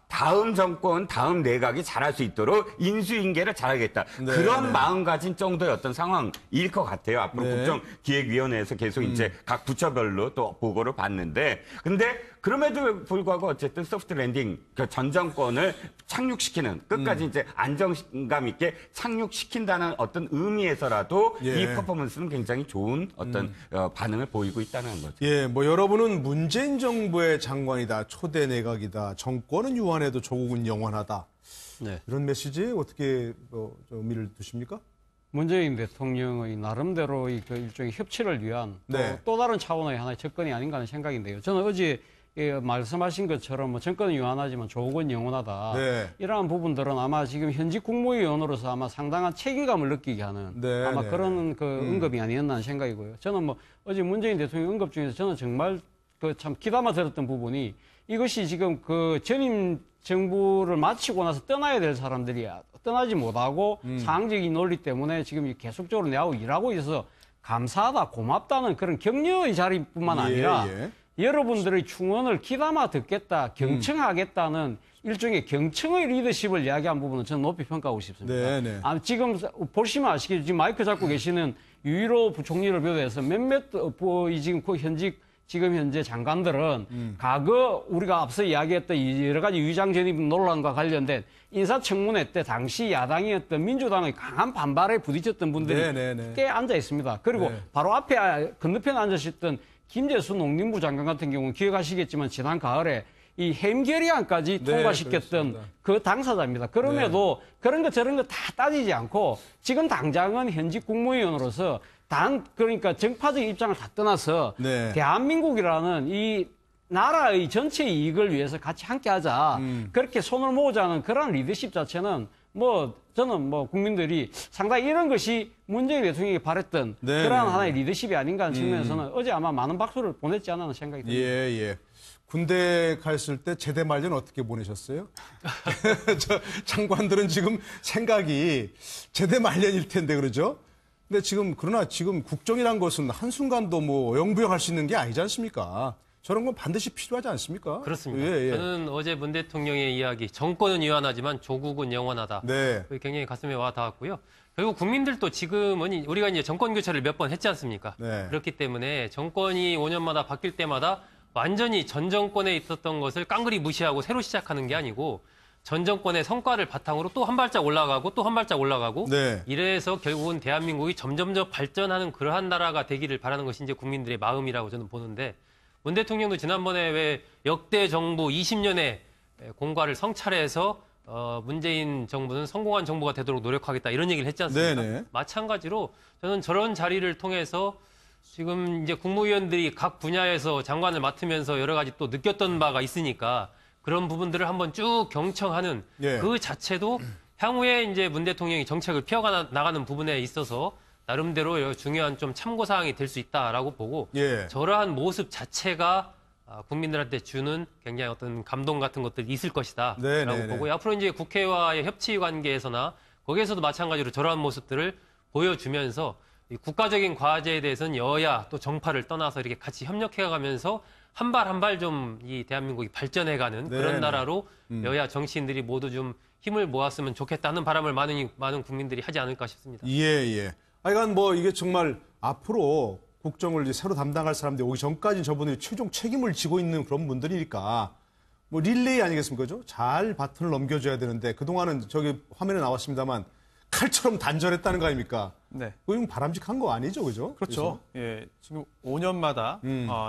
다음 정권, 다음 내각이 잘할 수 있도록 인수인계를 잘하겠다. 그런 마음가짐 정도의 어떤 상황일 것 같아요. 앞으로 국정기획위원회에서 계속 이제 각 부처별로 또 보고를 받는데, 근데 그럼에도 불구하고 어쨌든 소프트 랜딩, 전 정권을 착륙시키는 끝까지 이제 안정감 있게 착륙시킨다는 어떤 의미에서라도 이 퍼포먼스는 굉장히 좋은 어떤 반응을 보이고 있다는 거죠. 예, 여러분은 문재인 정부의 장관이다, 초대 내각이다, 정권은 유한해도 조국은 영원하다. 이런 메시지에 어떻게 의미를 두십니까? 문재인 대통령의 나름대로 일종의 협치를 위한 또 다른 차원의 하나의 접근이 아닌가 하는 생각인데요. 저는 어제 말씀하신 것처럼 정권은 유한하지만 조국은 영원하다. 이러한 부분들은 아마 지금 현직 국무위원으로서 아마 상당한 책임감을 느끼게 하는 아마 그런 언급이 아니었나 하는 생각이고요. 저는 어제 문재인 대통령 언급 중에서 저는 정말 참 귀담아 들었던 부분이 이것이 지금 전임 정부를 마치고 나서 떠나야 될 사람들이 떠나지 못하고 상황적인 논리 때문에 지금 계속적으로 내하고 일하고 있어서 감사하다, 고맙다는 그런 격려의 자리뿐만 아니라 여러분들의 충언을 귀담아 듣겠다, 경청하겠다는 일종의 경청의 리더십을 이야기한 부분은 저는 높이 평가하고 싶습니다. 지금 보시면 아시겠지만 지금 마이크 잡고 계시는 유일호 부총리를 비롯해서 몇몇 지금 현재 장관들은 과거 우리가 앞서 이야기했던 여러 가지 위장 전입 논란과 관련된 인사청문회 때 당시 야당이었던 민주당의 강한 반발에 부딪혔던 분들이 꽤 앉아 있습니다. 그리고 바로 앞에 건너편에 앉으셨던 김재수 농림부 장관 같은 경우는 기억하시겠지만 지난 가을에 이 해임 결의안까지 통과시켰던 그 당사자입니다. 그럼에도 그런 거 저런 거 다 따지지 않고 지금 당장은 현직 국무위원으로서 그러니까 정파적 입장을 다 떠나서 대한민국이라는 이 나라의 전체 이익을 위해서 같이 함께 하자. 그렇게 손을 모으자는 그런 리더십 자체는 뭐 저는 뭐 국민들이 상당히 이런 것이 문재인 대통령이 바랬던 네, 그러한 네. 하나의 리더십이 아닌가 하는 측면에서는 어제 아마 많은 박수를 보냈지 않나 하는 생각이 듭니다. 예. 군대 갔을 때 제대 말년 어떻게 보내셨어요? 저 장관들은 지금 생각이 제대 말년일 텐데 그러죠? 근데 그러나 지금 국정이란 것은 한순간도 뭐 영부영할 수 있는 게 아니지 않습니까? 저런 건 반드시 필요하지 않습니까? 그렇습니다. 예. 저는 어제 문 대통령의 이야기, 정권은 유한하지만 조국은 영원하다. 네. 굉장히 가슴에 와 닿았고요. 그리고 국민들도 지금은 우리가 이제 정권 교체를 몇 번 했지 않습니까? 네. 그렇기 때문에 정권이 5년마다 바뀔 때마다 완전히 전 정권에 있었던 것을 깡그리 무시하고 새로 시작하는 게 아니고 전 정권의 성과를 바탕으로 또 한 발짝 올라가고 또 한 발짝 올라가고 네. 이래서 결국은 대한민국이 점점점 발전하는 그러한 나라가 되기를 바라는 것이 이제 국민들의 마음이라고 저는 보는데 문 대통령도 지난번에 왜 역대 정부 20년의 공과를 성찰해서 문재인 정부는 성공한 정부가 되도록 노력하겠다 이런 얘기를 했지 않습니까? 네네. 마찬가지로 저는 저런 자리를 통해서 지금 이제 국무위원들이 각 분야에서 장관을 맡으면서 여러 가지 또 느꼈던 바가 있으니까 그런 부분들을 한번 쭉 경청하는 예. 그 자체도 향후에 이제 문 대통령이 정책을 펴가 나가는 부분에 있어서 나름대로 중요한 좀 참고 사항이 될 수 있다라고 보고 예. 저러한 모습 자체가 국민들한테 주는 굉장히 어떤 감동 같은 것들이 있을 것이다라고 네네네. 보고 앞으로 이제 국회와의 협치 관계에서나 거기에서도 마찬가지로 저러한 모습들을 보여주면서 이 국가적인 과제에 대해서는 여야 또 정파를 떠나서 이렇게 같이 협력해가면서 한 발 한 발 좀 이 대한민국이 발전해가는 네네. 그런 나라로 여야 정치인들이 모두 좀 힘을 모았으면 좋겠다는 바람을 많은 국민들이 하지 않을까 싶습니다. 예. 하여간 뭐 이게 정말 앞으로 국정을 이제 새로 담당할 사람들이 오기 전까지 저분들이 최종 책임을 지고 있는 그런 분들이니까 뭐 릴레이 아니겠습니까? 그죠? 잘 바톤을 넘겨줘야 되는데 그동안은 저기 화면에 나왔습니다만 칼처럼 단절했다는 거 아닙니까? 네. 그건 바람직한 거 아니죠, 그죠? 그렇죠. 예, 지금 5년마다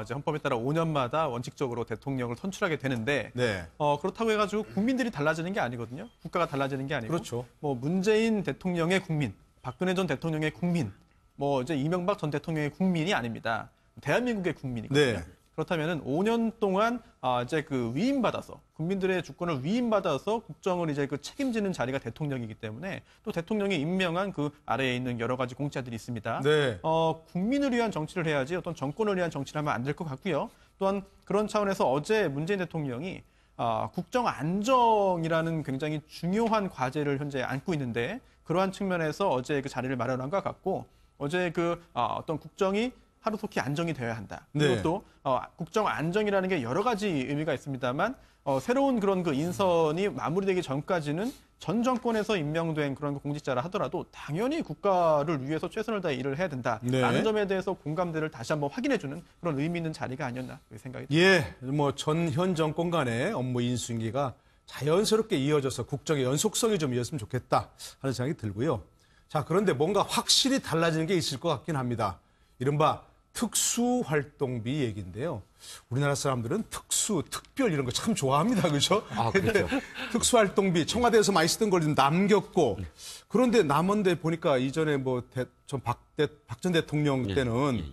이제 헌법에 따라 5년마다 원칙적으로 대통령을 선출하게 되는데 네. 그렇다고 해가지고 국민들이 달라지는 게 아니거든요. 국가가 달라지는 게 아니고 그렇죠. 뭐 문재인 대통령의 국민, 박근혜 전 대통령의 국민, 뭐 이제 이명박 전 대통령의 국민이 아닙니다. 대한민국의 국민이거든요. 네. 그렇다면은 5년 동안 이제 그 위임받아서 국민들의 주권을 위임받아서 국정을 이제 그 책임지는 자리가 대통령이기 때문에 또 대통령이 임명한 그 아래에 있는 여러 가지 공자들이 있습니다. 네. 국민을 위한 정치를 해야지 어떤 정권을 위한 정치를 하면 안 될 것 같고요. 또한 그런 차원에서 어제 문재인 대통령이 국정 안정이라는 굉장히 중요한 과제를 현재 안고 있는데 그러한 측면에서 어제 그 자리를 마련한 것 같고 어제 그 어떤 국정이 하루속히 안정이 되어야 한다. 그리고 네. 또 국정 안정이라는 게 여러 가지 의미가 있습니다만 새로운 그런 그 인선이 마무리되기 전까지는 전 정권에서 임명된 그런 공직자라 하더라도 당연히 국가를 위해서 최선을 다해 일을 해야 된다라는 네. 점에 대해서 공감대를 다시 한번 확인해주는 그런 의미 있는 자리가 아니었나 생각이 듭니다. 예, 뭐 현 정권 간의 업무 인수인계가 자연스럽게 이어져서 국정의 연속성이 좀 이었으면 좋겠다 하는 생각이 들고요. 자, 그런데 뭔가 확실히 달라지는 게 있을 것 같긴 합니다. 이른바 특수활동비 얘기인데요. 우리나라 사람들은 특별 이런 거 참 좋아합니다. 그죠? 그렇죠. 특수활동비 청와대에서 많이 쓰던 걸 좀 남겼고 그런데 남은데 보니까 이전에 뭐 박 전 대통령 때는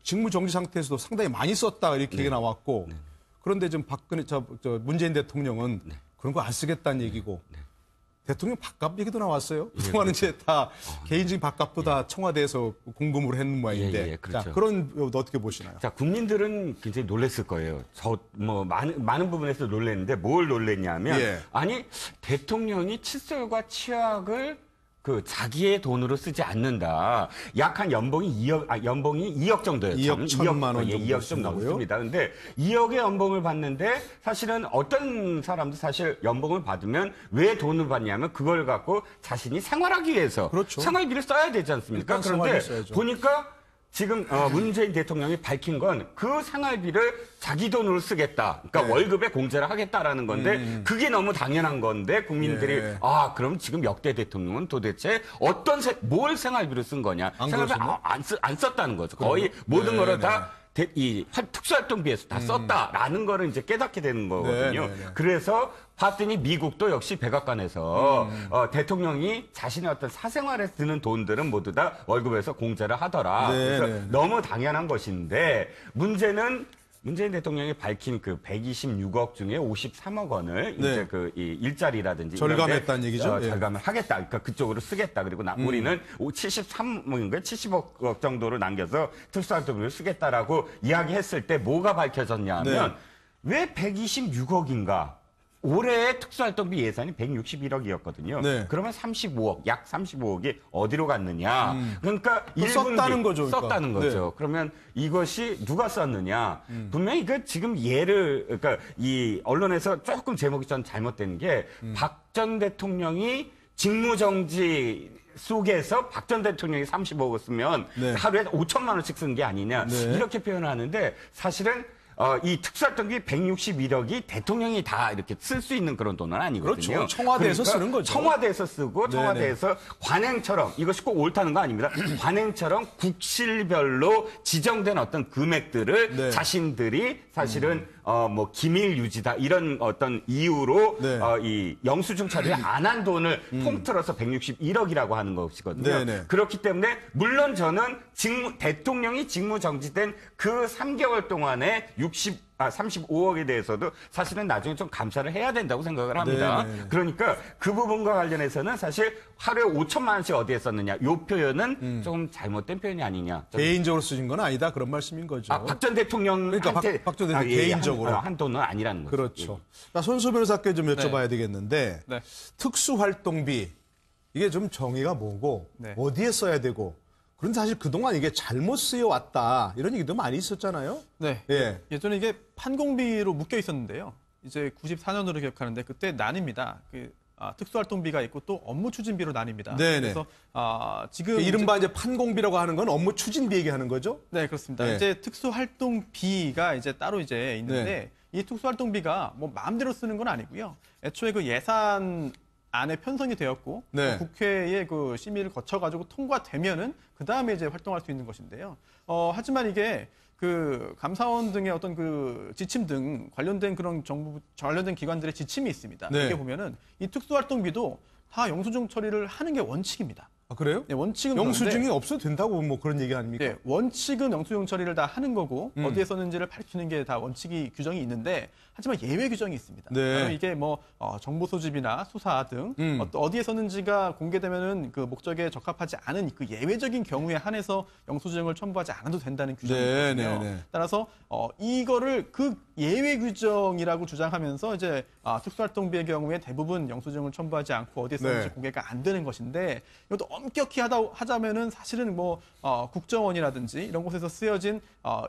직무정지 상태에서도 상당히 많이 썼다 이렇게 얘기가 나왔고 그런데 지금 문재인 대통령은 그런 거 안 쓰겠다는 얘기고 대통령 밥값 얘기도 나왔어요. 그동안은 이제 다 개인적인 밥값도 다 청와대에서 공금으로 했는 모양인데. 그렇죠. 자, 그런 어떻게 보시나요? 자, 국민들은 굉장히 놀랐을 거예요. 많은 부분에서 놀랐는데 뭘 놀랐냐면 아니 대통령이 칫솔과 치약을 자기의 돈으로 쓰지 않는다. 약 한 연봉이 2억 정도였죠. 2억 1천만 원 정도 2억 좀 넘습니다. 근데 2억의 연봉을 받는데 사실은 어떤 사람도 사실 연봉을 받으면 왜 돈을 받냐면 그걸 갖고 자신이 생활하기 위해서 생활비를 써야 되지 않습니까? 그런데 보니까 지금 문재인 대통령이 밝힌 건 그 생활비를 자기 돈으로 쓰겠다. 그러니까 월급에 공제를 하겠다라는 건데 그게 너무 당연한 건데 국민들이 그럼 지금 역대 대통령은 도대체 뭘 생활비로 쓴 거냐. 생활비 안 썼다는 거죠. 거의 모든 거를 다 이 특수활동비에서 다 썼다라는 거를 이제 깨닫게 되는 거거든요. 그래서 봤더니 미국도 역시 백악관에서 대통령이 자신의 어떤 사생활에 드는 돈들은 모두 다 월급에서 공제를 하더라. 그래서 너무 당연한 것인데 문제는 문재인 대통령이 밝힌 그 126억 중에 53억 원을 네. 이제 이 일자리라든지 절감했다는 얘기죠. 예. 절감을 하겠다. 그러니까 그쪽으로 쓰겠다. 그리고 우리는 73억인가 70억 정도를 남겨서 특수활동비를 쓰겠다라고 이야기했을 때 뭐가 밝혀졌냐 하면 왜 126억인가? 올해 특수활동비 예산이 161억이었거든요. 네. 그러면 35억, 약 35억이 어디로 갔느냐? 그러니까 썼다는 거죠. 그러니까. 썼다는 거죠. 그러면 이것이 누가 썼느냐? 분명히 그 지금 그러니까 이 언론에서 조금 제목이 전 잘못된 게 박 전 대통령이 직무정지 속에서 박 전 대통령이 35억을 쓰면 하루에 5천만 원씩 쓰는 게 아니냐 이렇게 표현하는데 사실은 이 특수활동비 161억이 대통령이 다 이렇게 쓸 수 있는 그런 돈은 아니거든요. 그렇죠. 청와대에서 그러니까 쓰는 거죠. 청와대에서 쓰고 청와대에서 관행처럼 이것이 꼭 옳다는 거 아닙니다. 관행처럼 국실별로 지정된 어떤 금액들을 자신들이 사실은 뭐 기밀 유지다 이런 어떤 이유로 이 영수증 처리를 안 한 돈을 통틀어서 161억이라고 하는 것이거든요. 그렇기 때문에 물론 저는 대통령이 직무정지된 그 3개월 동안에 35억에 대해서도 사실은 나중에 좀 감사를 해야 된다고 생각을 합니다. 그러니까 그 부분과 관련해서는 사실 하루에 5천만 원씩 어디에 썼느냐 이 표현은 좀 잘못된 표현이 아니냐. 개인적으로 쓰신 건 아니다 그런 말씀인 거죠. 박 전 대통령한테 그러니까 박 전 대통령 개인적으로 한 돈은 아니라는 거죠. 그렇죠. 자, 손수 변호사께 좀 여쭤봐야 되겠는데 특수활동비 이게 좀 정의가 뭐고 어디에 써야 되고 그런데 사실 그동안 이게 잘못 쓰여왔다 이런 얘기도 많이 있었잖아요. 네. 예전에 이게 판공비로 묶여 있었는데요. 이제 94년으로 기억하는데 그때 나뉩니다. 특수활동비가 있고 또 업무추진비로 나뉩니다. 그래서 지금 이른바 이제 판공비라고 하는 건 업무 추진비 얘기하는 거죠? 네, 그렇습니다. 이제 특수활동비가 이제 따로 이제 있는데 이 특수활동비가 뭐 마음대로 쓰는 건 아니고요. 애초에 그 예산 안에 편성이 되었고 국회의 그 심의를 거쳐가지고 통과되면은 그 다음에 이제 활동할 수 있는 것인데요. 하지만 이게 그 감사원 등의 어떤 그 지침 등 관련된 그런 정부 관련된 기관들의 지침이 있습니다. 이게 보면은 이 특수활동비도 다 영수증 처리를 하는 게 원칙입니다. 아, 그래요? 네, 원칙은 영수증이 그런데, 없어도 된다고 뭐 그런 얘기 아닙니까? 네, 원칙은 영수증 처리를 다 하는 거고 어디에 썼는지를 밝히는 게 다 원칙이 규정이 있는데 하지만 예외 규정이 있습니다. 바로 이게 뭐 정보 소집이나 수사 등 어디에 썼는지가 공개되면은 그 목적에 적합하지 않은 그 예외적인 경우에 한해서 영수증을 첨부하지 않아도 된다는 규정이거든요. 따라서 이거를 그 예외 규정이라고 주장하면서 이제 특수활동비의 경우에 대부분 영수증을 첨부하지 않고 어디에 썼는지 공개가 안 되는 것인데 이것도 엄격히 하자면은 사실은 뭐 국정원이라든지 이런 곳에서 쓰여진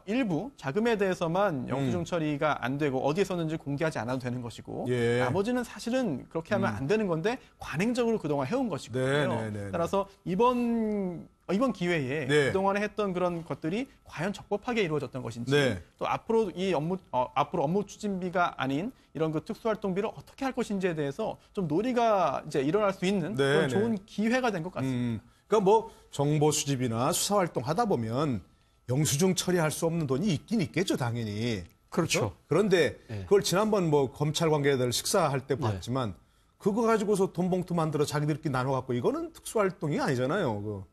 일부 자금에 대해서만 영수증 처리가 안 되고 어디에 썼는지 공개하지 않아도 되는 것이고 나머지는 사실은 그렇게 하면 안 되는 건데 관행적으로 그동안 해온 것이거든요. 따라서 이번 기회에 그동안에 했던 그런 것들이 과연 적법하게 이루어졌던 것인지 또 앞으로 앞으로 업무 추진비가 아닌 이런 그 특수활동비를 어떻게 할 것인지에 대해서 좀 논의가 이제 일어날 수 있는 그런 좋은 기회가 된 것 같습니다. 그러니까 뭐 정보 수집이나 수사 활동 하다 보면 영수증 처리할 수 없는 돈이 있긴 있겠죠, 당연히. 그렇죠. 그런데 그걸 지난번 뭐 검찰 관계자들 식사할 때 봤지만 그거 가지고서 돈 봉투 만들어 자기들끼리 나눠 갖고 이거는 특수활동이 아니잖아요.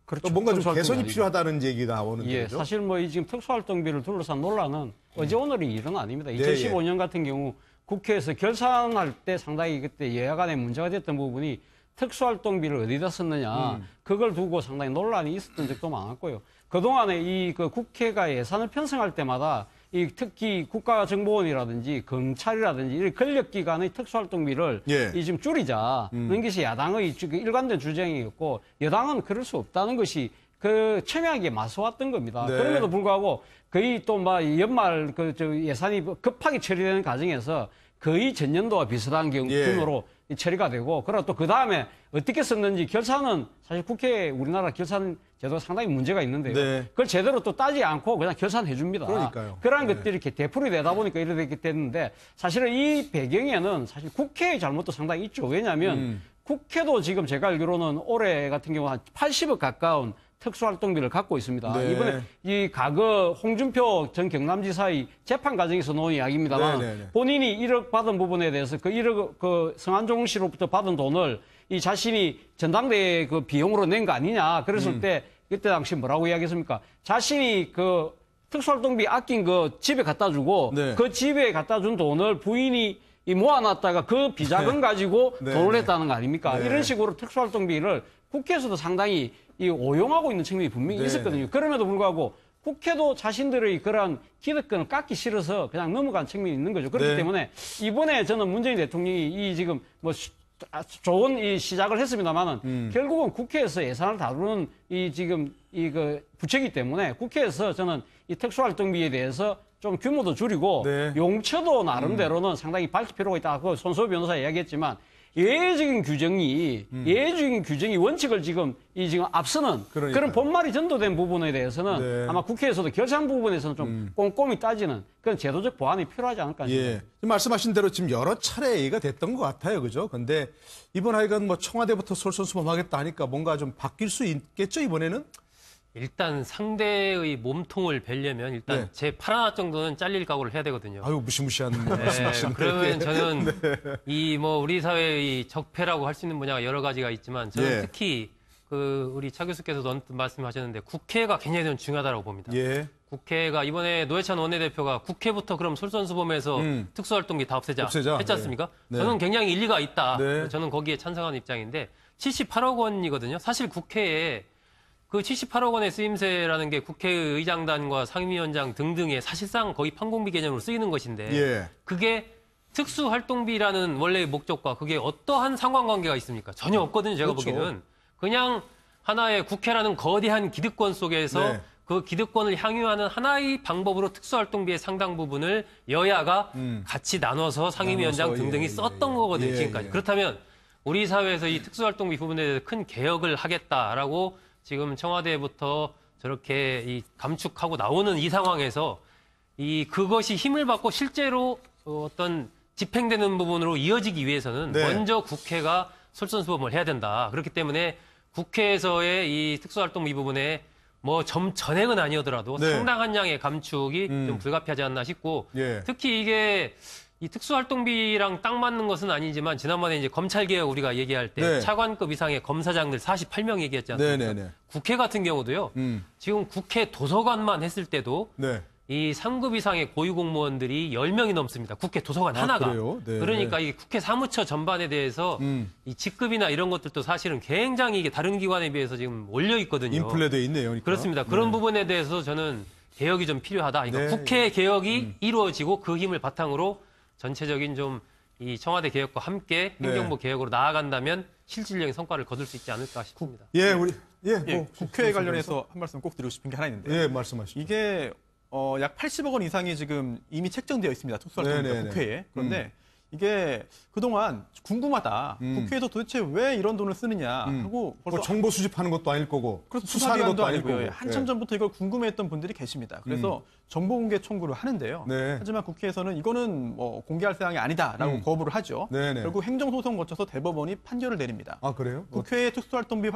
그렇죠. 뭔가 좀 개선이 필요하다는 얘기가 나오는데. 그렇죠? 사실 뭐 지금 특수활동비를 둘러싼 논란은 어제 오늘이 일은 아닙니다. 2015년 같은 경우 국회에서 결산할 때 상당히 그때 여야간에 문제가 됐던 부분이 특수활동비를 어디다 썼느냐 그걸 두고 상당히 논란이 있었던 적도 많았고요. 그동안에 이 그 국회가 예산을 편성할 때마다 이 특히 국가정보원이라든지 검찰이라든지 이 권력기관의 특수활동비를 이 좀 줄이자는 것이 야당의 일관된 주장이었고 여당은 그럴 수 없다는 것이 그 첨예하게 맞서왔던 겁니다. 그럼에도 불구하고 거의 또 막 연말 예산이 급하게 처리되는 과정에서 거의 전년도와 비슷한 규모로 처리가 되고, 그리고 또 그 다음에 어떻게 썼는지 결산은 사실 국회 우리나라 결산 제도 상당히 문제가 있는데요. 그걸 제대로 또 따지지 않고 그냥 결산해 줍니다. 그러니까요. 그러한 것들이 이렇게 되풀이 되다 보니까 이렇게 됐는데 사실은 이 배경에는 사실 국회의 잘못도 상당히 있죠. 왜냐하면 국회도 지금 제가 알기로는 올해 같은 경우 한 80억 가까운 특수활동비를 갖고 있습니다. 이번에 이 과거 홍준표 전 경남지사의 재판 과정에서 나온 이야기입니다만 본인이 1억 받은 부분에 대해서 그 1억 그 성한종 씨로부터 받은 돈을 이 자신이 전당대회 그 비용으로 낸 거 아니냐 그랬을 때 그때 당시 뭐라고 이야기했습니까? 자신이 그 특수활동비 아낀 거 집에 갖다 주고 네. 그 집에 갖다 준 돈을 부인이 모아놨다가 그 비자금 가지고 네. 돈을 냈다는 거 아닙니까? 네. 이런 식으로 특수활동비를 국회에서도 상당히 오용하고 있는 측면이 분명히 네. 있었거든요. 그럼에도 불구하고 국회도 자신들의 그러한 기득권을 깎기 싫어서 그냥 넘어간 측면이 있는 거죠. 그렇기 네. 때문에 이번에 저는 문재인 대통령이 이 지금 뭐 좋은 이 시작을 했습니다만은 결국은 국회에서 예산을 다루는 이 지금 그 부처이기 때문에 국회에서 저는 이 특수활동비에 대해서 좀 규모도 줄이고 네. 용처도 나름대로는 상당히 밝힐 필요가 있다. 그 손수호 변호사 이야기했지만 예외적인 규정이 원칙을 지금 앞서는 그러니까요. 그런 본말이 전도된 부분에 대해서는 네. 아마 국회에서도 결산 부분에서는 좀 꼼꼼히 따지는 그런 제도적 보완이 필요하지 않을까 싶습니다. 예. 지금 말씀하신 대로 지금 여러 차례 얘기가 됐던 것 같아요. 그죠? 근데 이번 하여간 뭐 청와대부터 솔선수범하겠다 하니까 뭔가 좀 바뀔 수 있겠죠, 이번에는? 일단 상대의 몸통을 베려면 일단 네. 제 8하나 정도는 잘릴 각오를 해야 되거든요. 아유, 무시무시한 네, 말씀하시는데. 그러면 저는 이 뭐 우리 사회의 적폐라고 할 수 있는 분야가 여러 가지가 있지만 저는 예. 특히 그 우리 차 교수께서도 말씀하셨는데 국회가 굉장히 좀 중요하다고 봅니다. 예. 국회가 이번에 노회찬 원내대표가 국회부터 그럼 솔선수범해서 특수활동비 다 없애자 했지 않습니까? 네. 저는 굉장히 일리가 있다. 네. 저는 거기에 찬성하는 입장인데 78억 원이거든요. 사실 국회에 그 78억 원의 쓰임새라는 게 국회의장단과 상임위원장 등등의 사실상 거의 판공비 개념으로 쓰이는 것인데 예. 그게 특수활동비라는 원래의 목적과 그게 어떠한 상관관계가 있습니까? 전혀 없거든요. 제가 그렇죠. 보기에는. 그냥 하나의 국회라는 거대한 기득권 속에서 네. 그 기득권을 향유하는 하나의 방법으로 특수활동비의 상당 부분을 여야가 같이 나눠서 상임위원장 나눠서, 등등이 예, 썼던 예, 거거든요. 예, 지금까지. 예. 그렇다면 우리 사회에서 이 특수활동비 부분에 대해서 큰 개혁을 하겠다라고 지금 청와대부터 저렇게 이 감축하고 나오는 이 상황에서 그것이 힘을 받고 실제로 어떤 집행되는 부분으로 이어지기 위해서는 네. 먼저 국회가 솔선수범을 해야 된다. 그렇기 때문에 국회에서의 이 특수활동비 부분에 뭐 전액은 아니더라도 네. 상당한 양의 감축이 좀 불가피하지 않나 싶고 예. 특히 이게 이 특수활동비랑 딱 맞는 것은 아니지만 지난번에 이제 검찰개혁 우리가 얘기할 때 네. 차관급 이상의 검사장들 48명 얘기했지 않습니까? 네네네. 국회 같은 경우도요. 지금 국회 도서관만 했을 때도 네. 이 3급 이상의 고위공무원들이 10명이 넘습니다. 국회 도서관 하나가. 그래요? 네. 그러니까 이 국회 사무처 전반에 대해서 이 직급이나 이런 것들도 사실은 굉장히 이게 다른 기관에 비해서 지금 올려 있거든요. 인플레돼 있네요. 그러니까. 그렇습니다. 그런 부분에 대해서 저는 개혁이 좀 필요하다. 그러니까 네. 국회 개혁이 이루어지고 그 힘을 바탕으로 전체적인 좀 이 청와대 개혁과 함께 네. 행정부 개혁으로 나아간다면 실질적인 성과를 거둘 수 있지 않을까 싶습니다. 예, 우리 국회 관련해서 한 말씀 꼭 드리고 싶은 게 하나 있는데 예, 말씀하시죠. 이게 약 80억 원 이상이 지금 이미 책정되어 있습니다. 특수활동비가 네네네. 국회에. 그런데 이게 그동안 궁금하다. 국회에서 도대체 왜 이런 돈을 쓰느냐 하고 벌써 뭐 정보 수집하는 것도 아닐 거고 그래서 수사하는 것도 아닐 거고. 아니고요. 한참 전부터 이걸 궁금해했던 분들이 계십니다. 그래서 정보 공개 청구를 하는데요. 네. 하지만 국회에서는 이거는 뭐 공개할 사항이 아니다라고 거부를 하죠. 네네. 결국 행정소송 거쳐서 대법원이 판결을 내립니다. 아, 그래요? 국회의 특수활동비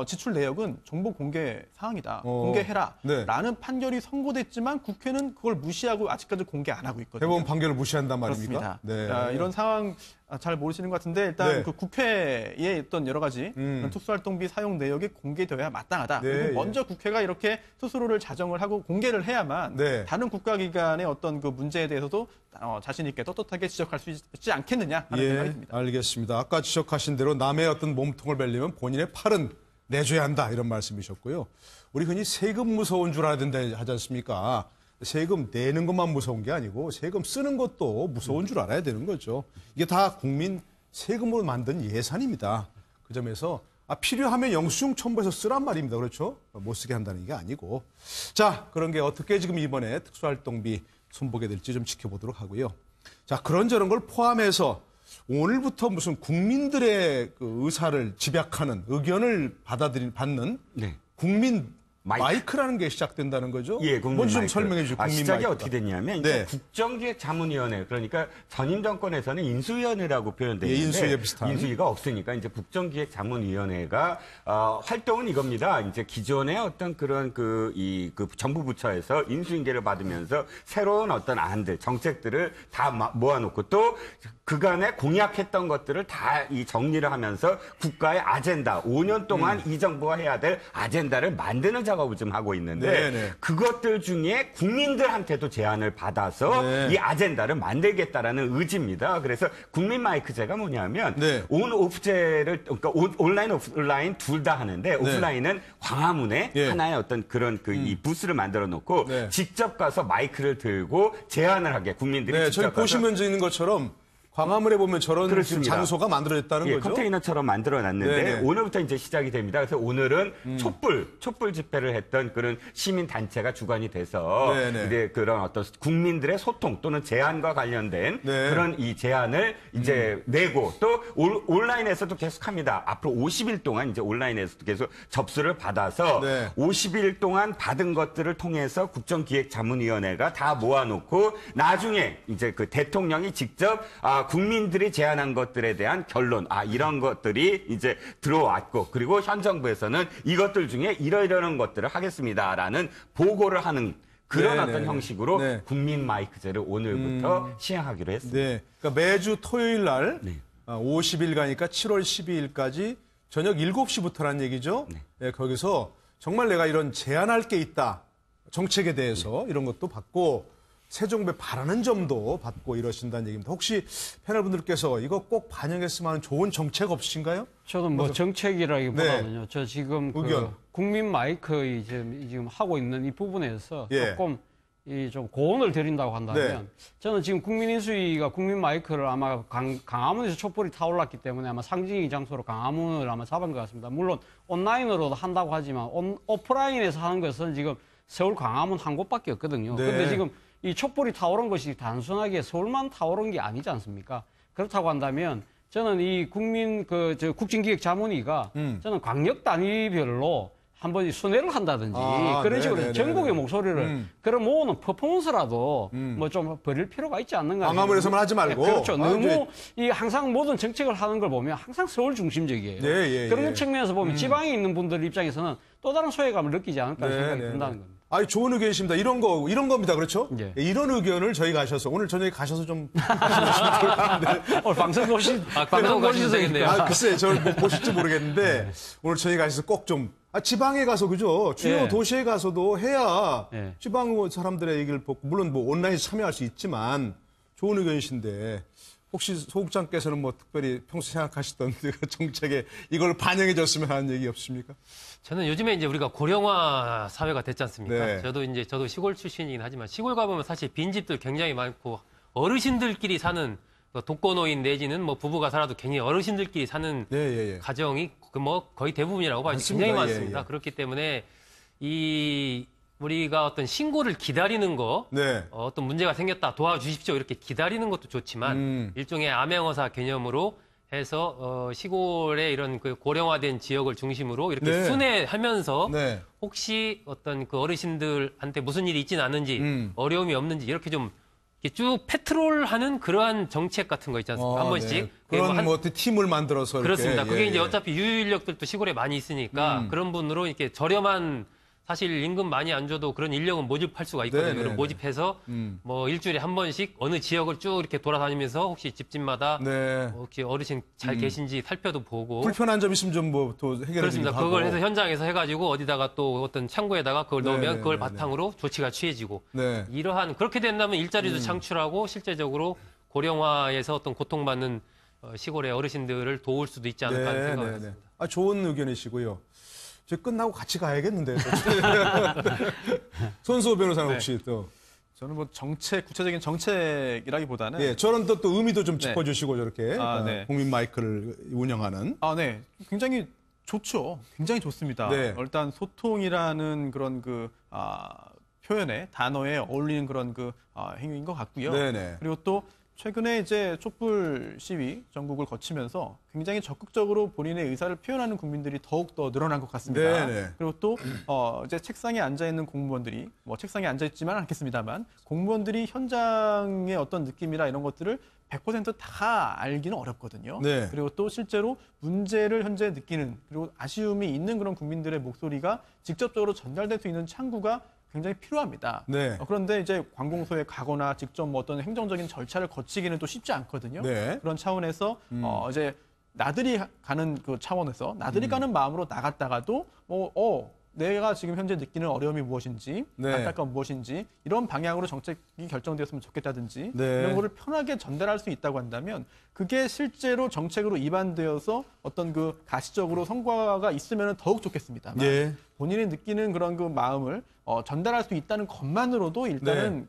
지출 내역은 정보 공개 사항이다. 네. 공개해라라는 판결이 선고됐지만 국회는 그걸 무시하고 아직까지 공개 안 하고 있거든요. 대법원 판결을 무시한단 말입니까? 그렇습니다. 네. 이런 상황 잘 모르시는 것 같은데 일단 네. 그 국회에 있던 여러 가지 그런 특수활동비 사용 내역이 공개되어야 마땅하다. 네, 그리고 먼저 국회가 이렇게 스스로를 자정을 하고 공개를 해야만 네. 다른 국가기관의 어떤 그 문제에 대해서도 자신 있게 떳떳하게 지적할 수 있지 않겠느냐 하는 생각이 예, 듭니다. 알겠습니다. 아까 지적하신 대로 남의 어떤 몸통을 베려면 본인의 팔은 내줘야 한다 이런 말씀이셨고요. 우리 흔히 세금 무서운 줄 알아야 된다 하지 않습니까? 세금 내는 것만 무서운 게 아니고 세금 쓰는 것도 무서운 줄 알아야 되는 거죠. 이게 다 국민 세금으로 만든 예산입니다. 그 점에서 필요하면 영수증 첨부해서 쓰란 말입니다. 그렇죠? 못 쓰게 한다는 게 아니고. 자, 그런 게 어떻게 지금 이번에 특수활동비 손보게 될지 좀 지켜보도록 하고요. 자, 그런저런 걸 포함해서 오늘부터 무슨 국민들의 그 의사를 집약하는 의견을 받는 네. 국민 마이크라는 게 시작된다는 거죠? 예, 국민 먼저 좀 마이크. 설명해 주시죠. 국민 시작이 마이크가. 어떻게 됐냐면 네. 이제 국정기획자문위원회 그러니까 전임 정권에서는 인수위원회라고 표현돼 예, 있는데 인수위에 비슷한. 인수위가 없으니까 이제 국정기획자문위원회가 활동은 이겁니다. 이제 기존의 어떤 그런 그 정부 부처에서 인수인계를 받으면서 새로운 어떤 안들 정책들을 다 모아놓고 또 그간에 공약했던 것들을 다 이 정리를 하면서 국가의 아젠다 5년 동안 이 정부가 해야 될 아젠다를 만드는 작업을 좀 하고 있는데 네네. 그것들 중에 국민들한테도 제안을 받아서 이 아젠다를 만들겠다라는 의지입니다. 그래서 국민 마이크제가 뭐냐면 온 오프제를 그러니까 온라인 오프라인 둘 다 하는데 오프라인은 광화문에 하나의 어떤 그런 이 부스를 만들어 놓고 직접 가서 마이크를 들고 제안을 하게 국민들이 직접 저희 가서 보시면 있는 것처럼 광화문에 보면 저런 그렇습니다. 장소가 만들어졌다는 거죠. 컨테이너처럼 만들어놨는데 네네. 오늘부터 이제 시작이 됩니다. 그래서 오늘은 촛불 집회를 했던 그런 시민 단체가 주관이 돼서 네네. 이제 그런 어떤 국민들의 소통 또는 제안과 관련된 그런 이 제안을 이제 내고 또 온라인에서도 계속합니다. 앞으로 50일 동안 이제 온라인에서도 계속 접수를 받아서 50일 동안 받은 것들을 통해서 국정기획자문위원회가 다 모아놓고 나중에 이제 그 대통령이 직접 국민들이 제안한 것들에 대한 결론, 이런 것들이 이제 들어왔고, 그리고 현 정부에서는 이것들 중에 이러이러한 것들을 하겠습니다라는 보고를 하는 그런 어떤 형식으로 국민 마이크제를 오늘부터 시행하기로 했습니다. 네. 그러니까 매주 토요일 날 50일가니까 7월 12일까지 저녁 7시부터라는 얘기죠. 거기서 정말 내가 이런 제안할 게 있다. 정책에 대해서 이런 것도 받고 새 정부에 바라는 점도 받고 이러신다는 얘기입니다. 혹시 패널분들께서 이거 꼭 반영했으면 하는 좋은 정책 없으신가요? 저는 뭐 정책이라기보다는요. 저 지금 그 국민 마이크 지금 하고 있는 이 부분에서 조금 좀 고언을 드린다고 한다면 저는 지금 국민인수위가 국민 마이크를 아마 강화문에서 촛불이 타올랐기 때문에 아마 상징의 장소로 강화문을 아마 잡은 것 같습니다. 물론 온라인으로도 한다고 하지만 오프라인에서 하는 것은 지금 서울 광화문 한 곳밖에 없거든요. 그런데 지금 이 촛불이 타오른 것이 단순하게 서울만 타오른 게 아니지 않습니까? 그렇다고 한다면 저는 이 국정기획자문위가 저는 광역 단위별로 한번 순회를 한다든지 그런 식으로 전국의 목소리를 그런 모으는 퍼포먼스라도 뭐 좀 벌일 필요가 있지 않는가. 광화문에서만 하지 말고. 그렇죠. 너무 이 항상 모든 정책을 하는 걸 보면 항상 서울 중심적이에요. 그런 측면에서 보면 지방에 있는 분들 입장에서는 또 다른 소외감을 느끼지 않을까 생각이 든다는 겁니다. 좋은 의견이십니다. 이런 겁니다. 그렇죠? 이런 의견을 저희가 하셔서, 오늘 저녁에 가셔서 좀 하시면 좋을 것 같은데. 오늘 방송 보시면 되겠네요. 글쎄, 저를 뭐 보실지 모르겠는데, 오늘 저희가 가셔서 꼭 좀, 지방에 가서, 그죠? 주요 도시에 가서도 해야 지방 사람들의 얘기를 듣고, 물론 뭐 온라인에서 참여할 수 있지만, 좋은 의견이신데, 혹시 소국장께서는 뭐 특별히 평소 생각하시던 그 정책에 이걸 반영해 줬으면 하는 얘기 없습니까? 저는 요즘에 이제 우리가 고령화 사회가 됐지 않습니까? 저도 시골 출신이긴 하지만 시골 가보면 사실 빈집들 굉장히 많고 어르신들끼리 사는 독거노인 내지는 뭐 부부가 살아도 굉장히 어르신들끼리 사는 가정이 뭐 거의 대부분이라고 봐요. 굉장히 많습니다. 그렇기 때문에 우리가 어떤 신고를 기다리는 거, 어떤 문제가 생겼다 도와주십시오 이렇게 기다리는 것도 좋지만 일종의 암행어사 개념으로 해서 시골의 이런 그 고령화된 지역을 중심으로 이렇게 순회하면서 혹시 어떤 그 어르신들한테 무슨 일이 있지는 않은지 어려움이 없는지 이렇게 좀 쭉 패트롤하는 그러한 정책 같은 거 있지 않습니까? 한 번씩 그런 뭐 팀을 만들어서 그렇습니다. 그게 이제 어차피 유휴 인력들도 시골에 많이 있으니까 그런 분으로 이렇게 저렴한 사실 임금 많이 안 줘도 그런 인력은 모집할 수가 있거든요. 그럼 모집해서 뭐 일주일에 한 번씩 어느 지역을 쭉 이렇게 돌아다니면서 혹시 집집마다 혹시 어르신 잘 계신지 살펴도 보고 불편한 점 있으면 좀 뭐 또 해결해 그렇습니다. 그걸 해서 현장에서 해가지고 어디다가 또 어떤 창고에다가 그걸 넣으면 그걸 바탕으로 조치가 취해지고 이러한 그렇게 된다면 일자리도 창출하고 실제적으로 고령화에서 어떤 고통받는 시골의 어르신들을 도울 수도 있지 않을까 하는 생각을 했습니다. 좋은 의견이시고요. 저희 끝나고 같이 가야겠는데. 손수호 변호사는 혹시 또. 저는 뭐 구체적인 정책이라기보다는. 저런 또 의미도 좀 짚어주시고 저렇게. 국민 마이크를 운영하는. 네. 굉장히 좋죠. 굉장히 좋습니다. 일단 소통이라는 그런 표현에, 단어에 어울리는 그런 행위인 것 같고요. 그리고 또 최근에 이제 촛불 시위 전국을 거치면서 굉장히 적극적으로 본인의 의사를 표현하는 국민들이 더욱 더 늘어난 것 같습니다. 그리고 또 이제 책상에 앉아 있는 공무원들이 뭐 책상에 앉아 있지만 않겠습니다만 공무원들이 현장의 어떤 느낌이나 이런 것들을 100% 다 알기는 어렵거든요. 그리고 또 실제로 문제를 현재 느끼는 그리고 아쉬움이 있는 그런 국민들의 목소리가 직접적으로 전달될 수 있는 창구가 굉장히 필요합니다. 그런데 이제 관공서에 가거나 직접 뭐 어떤 행정적인 절차를 거치기는 또 쉽지 않거든요. 그런 차원에서 이제 나들이 가는 그 차원에서 나들이 가는 마음으로 나갔다가도 내가 지금 현재 느끼는 어려움이 무엇인지, 네. 안타까움 무엇인지 이런 방향으로 정책이 결정되었으면 좋겠다든지 네. 이런 거를 편하게 전달할 수 있다고 한다면 그게 실제로 정책으로 입안되어서 어떤 그 가시적으로 성과가 있으면 더욱 좋겠습니다만 예. 본인이 느끼는 그런 그 마음을 전달할 수 있다는 것만으로도 일단은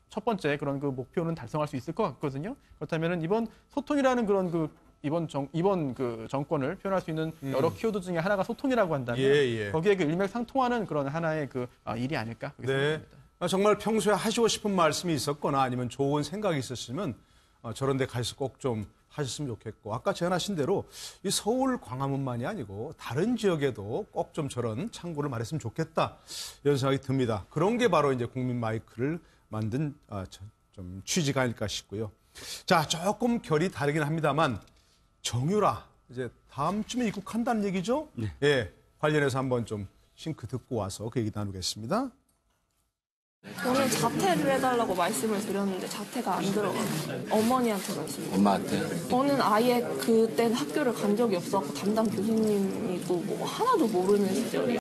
첫 번째 그런 그 목표는 달성할 수 있을 것 같거든요. 그렇다면은 이번 소통이라는 그런 그 이번 그 정권을 표현할 수 있는 여러 키워드 중에 하나가 소통이라고 한다면 거기에 그 일맥상통하는 그런 하나의 그 일이 아닐까 그렇게 생각합니다. 정말 평소에 하시고 싶은 말씀이 있었거나 아니면 좋은 생각이 있었으면 저런 데 가서 꼭 좀 하셨으면 좋겠고 아까 제안하신 대로 이 서울 광화문만이 아니고 다른 지역에도 꼭 좀 저런 창구를 마련했으면 좋겠다 이런 생각이 듭니다. 그런 게 바로 이제 국민 마이크를 만든 좀 취지가 아닐까 싶고요. 자, 조금 결이 다르긴 합니다만 정유라 이제 다음 주에 입국한다는 얘기죠? 네. 예, 관련해서 한번 좀 싱크 듣고 와서 그 얘기 나누겠습니다. 저는 자퇴를 해달라고 말씀을 드렸는데 자퇴가 안 들어가요. 어머니한테만 했습니다. 엄마한테? 저는 아예 그땐 학교를 간 적이 없었고 담당 교수님이고 뭐 하나도 모르는 시절이에요.